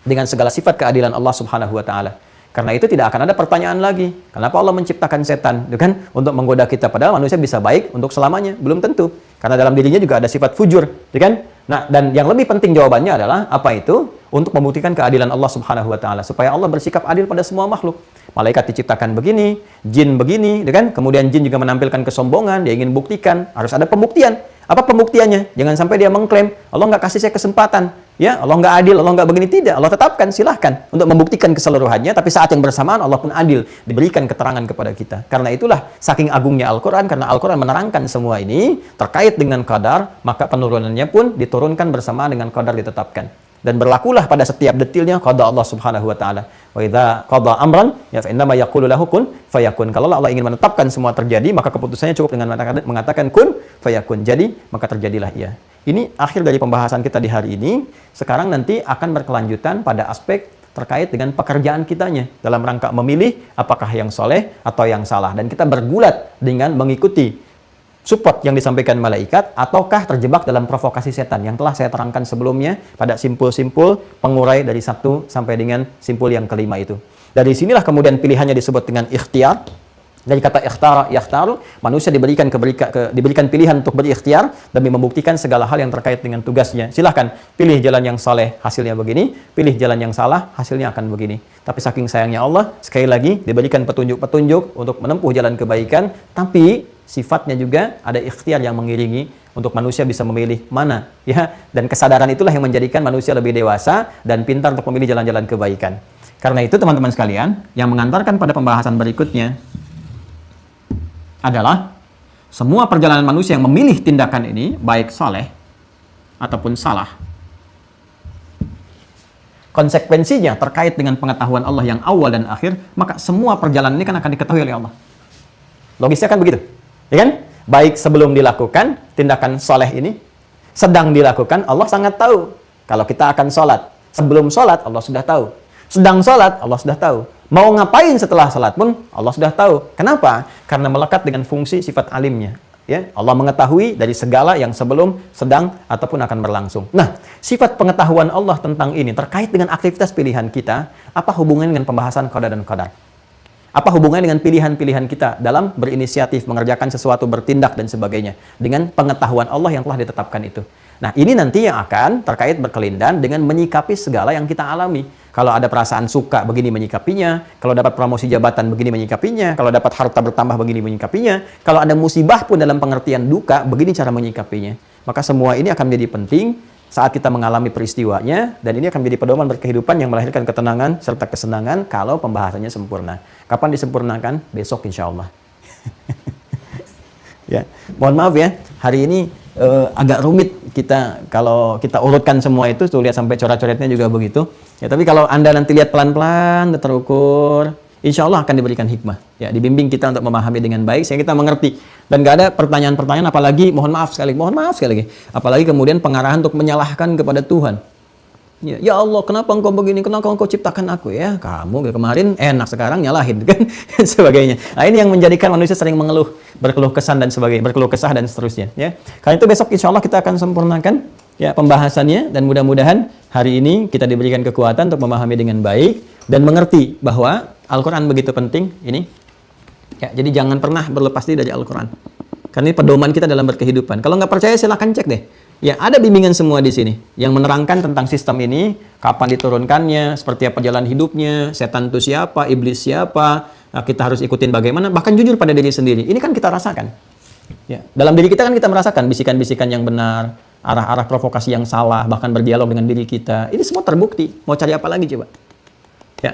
Dengan segala sifat keadilan Allah Subhanahu wa taala. Karena itu tidak akan ada pertanyaan lagi. Kenapa Allah menciptakan setan? Kan? Untuk menggoda kita. Padahal manusia bisa baik untuk selamanya. Belum tentu. Karena dalam dirinya juga ada sifat fujur. Kan? Nah, dan yang lebih penting jawabannya adalah apa itu? untuk membuktikan keadilan Allah Subhanahu wa taala, supaya Allah bersikap adil pada semua makhluk. Malaikat diciptakan begini, jin begini, kan? Kemudian jin juga menampilkan kesombongan, dia ingin buktikan, harus ada pembuktian. Apa pembuktiannya? Jangan sampai dia mengklaim, Allah nggak kasih saya kesempatan, ya Allah nggak adil, Allah nggak begini. Tidak, Allah tetapkan, silahkan untuk membuktikan keseluruhannya, tapi saat yang bersamaan Allah pun adil, diberikan keterangan kepada kita. Karena itulah saking agungnya Al-Quran, karena Al-Quran menerangkan semua ini terkait dengan qadar, maka penurunannya pun diturunkan bersamaan dengan qadar ditetapkan. Dan berlakulah pada setiap detilnya qada Allah Subhanahu wa taala. Wa idza qada amran ya fa innama yaqulu lahu kun fayakun. Kalau Allah ingin menetapkan semua terjadi, maka keputusannya cukup dengan mengatakan kun fayakun. Jadi, maka terjadilah ia. Ini akhir dari pembahasan kita di hari ini. Sekarang nanti akan berkelanjutan pada aspek terkait dengan pekerjaan kitanya dalam rangka memilih apakah yang soleh atau yang salah. Dan kita bergulat dengan mengikuti support yang disampaikan malaikat ataukah terjebak dalam provokasi setan yang telah saya terangkan sebelumnya pada simpul-simpul pengurai dari 1 sampai dengan simpul yang kelima itu. Dari sinilah kemudian pilihannya disebut dengan ikhtiar. Dari kata ikhtara, yakhtaru, manusia diberikan pilihan untuk berikhtiar demi membuktikan segala hal yang terkait dengan tugasnya. Silahkan pilih jalan yang saleh, hasilnya begini, pilih jalan yang salah, hasilnya akan begini. Tapi saking sayangnya Allah, sekali lagi diberikan petunjuk-petunjuk untuk menempuh jalan kebaikan, tapi sifatnya juga ada ikhtiar yang mengiringi untuk manusia bisa memilih mana, ya. Dan kesadaran itulah yang menjadikan manusia lebih dewasa dan pintar untuk memilih jalan-jalan kebaikan. Karena itu teman-teman sekalian, yang mengantarkan pada pembahasan berikutnya adalah semua perjalanan manusia yang memilih tindakan ini, baik saleh ataupun salah, konsekuensinya terkait dengan pengetahuan Allah yang awal dan akhir, maka semua perjalanan ini kan akan diketahui oleh Allah. Logisnya kan begitu, ya kan? Baik sebelum dilakukan tindakan soleh ini, sedang dilakukan, Allah sangat tahu. Kalau kita akan sholat, sebelum sholat Allah sudah tahu. Sedang sholat Allah sudah tahu. Mau ngapain setelah sholat pun Allah sudah tahu. Kenapa? Karena melekat dengan fungsi sifat alimnya. Ya, Allah mengetahui dari segala yang sebelum, sedang, ataupun akan berlangsung. Nah, sifat pengetahuan Allah tentang ini terkait dengan aktivitas pilihan kita, apa hubungannya dengan pembahasan qada dan qadar? Apa hubungannya dengan pilihan-pilihan kita dalam berinisiatif, mengerjakan sesuatu, bertindak, dan sebagainya? Dengan pengetahuan Allah yang telah ditetapkan itu. Nah, ini nanti yang akan terkait berkelindan dengan menyikapi segala yang kita alami. Kalau ada perasaan suka, begini menyikapinya. Kalau dapat promosi jabatan, begini menyikapinya. Kalau dapat harta bertambah, begini menyikapinya. Kalau ada musibah pun dalam pengertian duka, begini cara menyikapinya. Maka semua ini akan menjadi penting saat kita mengalami peristiwanya, dan ini akan menjadi pedoman berkehidupan yang melahirkan ketenangan serta kesenangan kalau pembahasannya sempurna. Kapan disempurnakan? Besok insya Allah. Ya, mohon maaf ya, hari ini agak rumit kita kalau kita urutkan semua itu, tuh lihat sampai coret-coretnya juga begitu. Ya, tapi kalau Anda nanti lihat pelan-pelan, terukur, insya Allah akan diberikan hikmah. Ya, dibimbing kita untuk memahami dengan baik sehingga kita mengerti. Dan gak ada pertanyaan-pertanyaan, apalagi mohon maaf sekali lagi, apalagi kemudian pengarahan untuk menyalahkan kepada Tuhan. Ya Allah, kenapa engkau begini? Kenapa engkau ciptakan aku? Ya, kamu kemarin enak, sekarang nyalahin kan, sebagainya. Nah, ini yang menjadikan manusia sering mengeluh, berkeluh kesah dan sebagainya, berkeluh kesah dan seterusnya. Ya, karena itu besok insya Allah kita akan sempurnakan ya pembahasannya, dan mudah-mudahan hari ini kita diberikan kekuatan untuk memahami dengan baik dan mengerti bahwa Al-Quran begitu penting ini. Ya, jadi jangan pernah berlepas diri dari Al-Quran. Karena ini pedoman kita dalam berkehidupan. Kalau nggak percaya silahkan cek deh. Ya, ada bimbingan semua di sini yang menerangkan tentang sistem ini, kapan diturunkannya, seperti apa jalan hidupnya, setan itu siapa, iblis siapa, nah, kita harus ikutin bagaimana, bahkan jujur pada diri sendiri. Ini kan kita rasakan. Ya, dalam diri kita kan kita merasakan bisikan-bisikan yang benar, arah-arah provokasi yang salah, bahkan berdialog dengan diri kita. Ini semua terbukti. Mau cari apa lagi coba? Ya.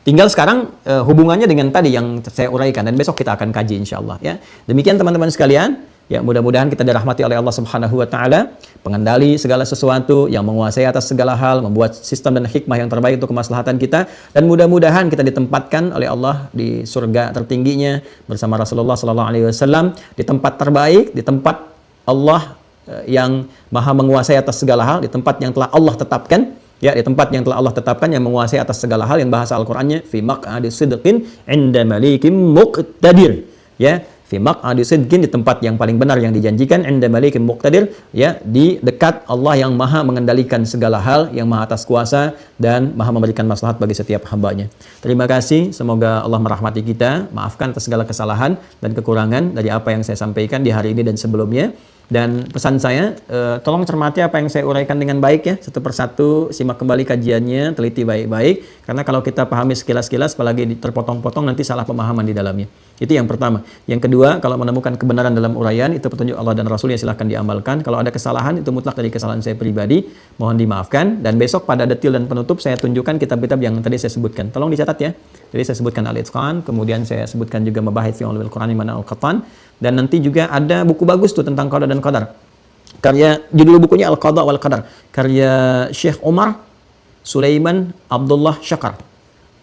Tinggal sekarang hubungannya dengan tadi yang saya uraikan, dan besok kita akan kaji insya Allah. Ya. Demikian teman-teman sekalian. Ya, mudah-mudahan kita dirahmati oleh Allah Subhanahu wa taala, pengendali segala sesuatu, yang menguasai atas segala hal, membuat sistem dan hikmah yang terbaik untuk kemaslahatan kita, dan mudah-mudahan kita ditempatkan oleh Allah di surga tertingginya bersama Rasulullah sallallahu alaihi wasallam, di tempat terbaik, di tempat Allah yang Maha menguasai atas segala hal, di tempat yang telah Allah tetapkan. Ya, di tempat yang telah Allah tetapkan, yang menguasai atas segala hal, yang bahasa Al-Qur'annya fi maq'adi sidqin 'inda malikin muqtadir. Ya, fi maq'adi sidqin, di tempat yang paling benar yang dijanjikan, 'inda malikin muqtadir, ya, di dekat Allah yang Maha mengendalikan segala hal, yang Maha atas kuasa dan Maha memberikan maslahat bagi setiap hambanya. Terima kasih, semoga Allah merahmati kita, maafkan atas segala kesalahan dan kekurangan dari apa yang saya sampaikan di hari ini dan sebelumnya. Dan pesan saya, tolong cermati apa yang saya uraikan dengan baik ya, satu persatu, simak kembali kajiannya, teliti baik-baik, karena kalau kita pahami sekilas-sekilas, apalagi terpotong-potong, nanti salah pemahaman di dalamnya. Itu yang pertama. Yang kedua, kalau menemukan kebenaran dalam uraian, itu petunjuk Allah dan Rasul, ya silahkan diamalkan. Kalau ada kesalahan, itu mutlak dari kesalahan saya pribadi, mohon dimaafkan. Dan besok pada detil dan penutup, saya tunjukkan kitab-kitab yang tadi saya sebutkan. Tolong dicatat ya. Jadi saya sebutkan Al-Itqan, kemudian saya sebutkan juga Mabahith fi Ulumil Quran mana Al-Qatan. Dan nanti juga ada buku bagus tuh tentang qada dan qadar. Karya judul bukunya Al-Qada wal Qadar. Karya Syekh Umar Sulaiman Abdullah Syakar.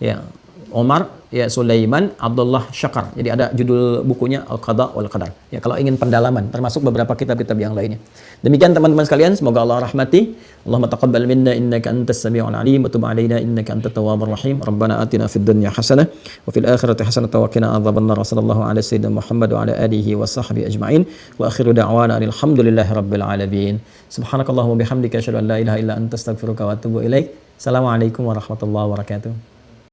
Ya, Umar ya Sulaiman Abdullah Syakar. Jadi ada judul bukunya Al-Qada wal Qadar. Ya, kalau ingin pendalaman termasuk beberapa kitab-kitab yang lainnya. Demikian teman-teman sekalian, semoga Allah rahmati. Allahumma taqabbal minna innaka antas samiul alim wa tub alaina innaka antat tawwabur rahim. Rabbana atina fid dunya hasanah wa fil akhirati hasanah wa qina adzabannar. Sallallahu ala sayyidina Muhammad wa ala alihi wa sahbihi ajma'in. Wa akhiru da'wana alhamdulillahi rabbil alamin. Subhanakallahumma bihamdika asyhadu an la ilaha illa anta astaghfiruka wa atubu ilaik. Assalamualaikum warahmatullahi wabarakatuh.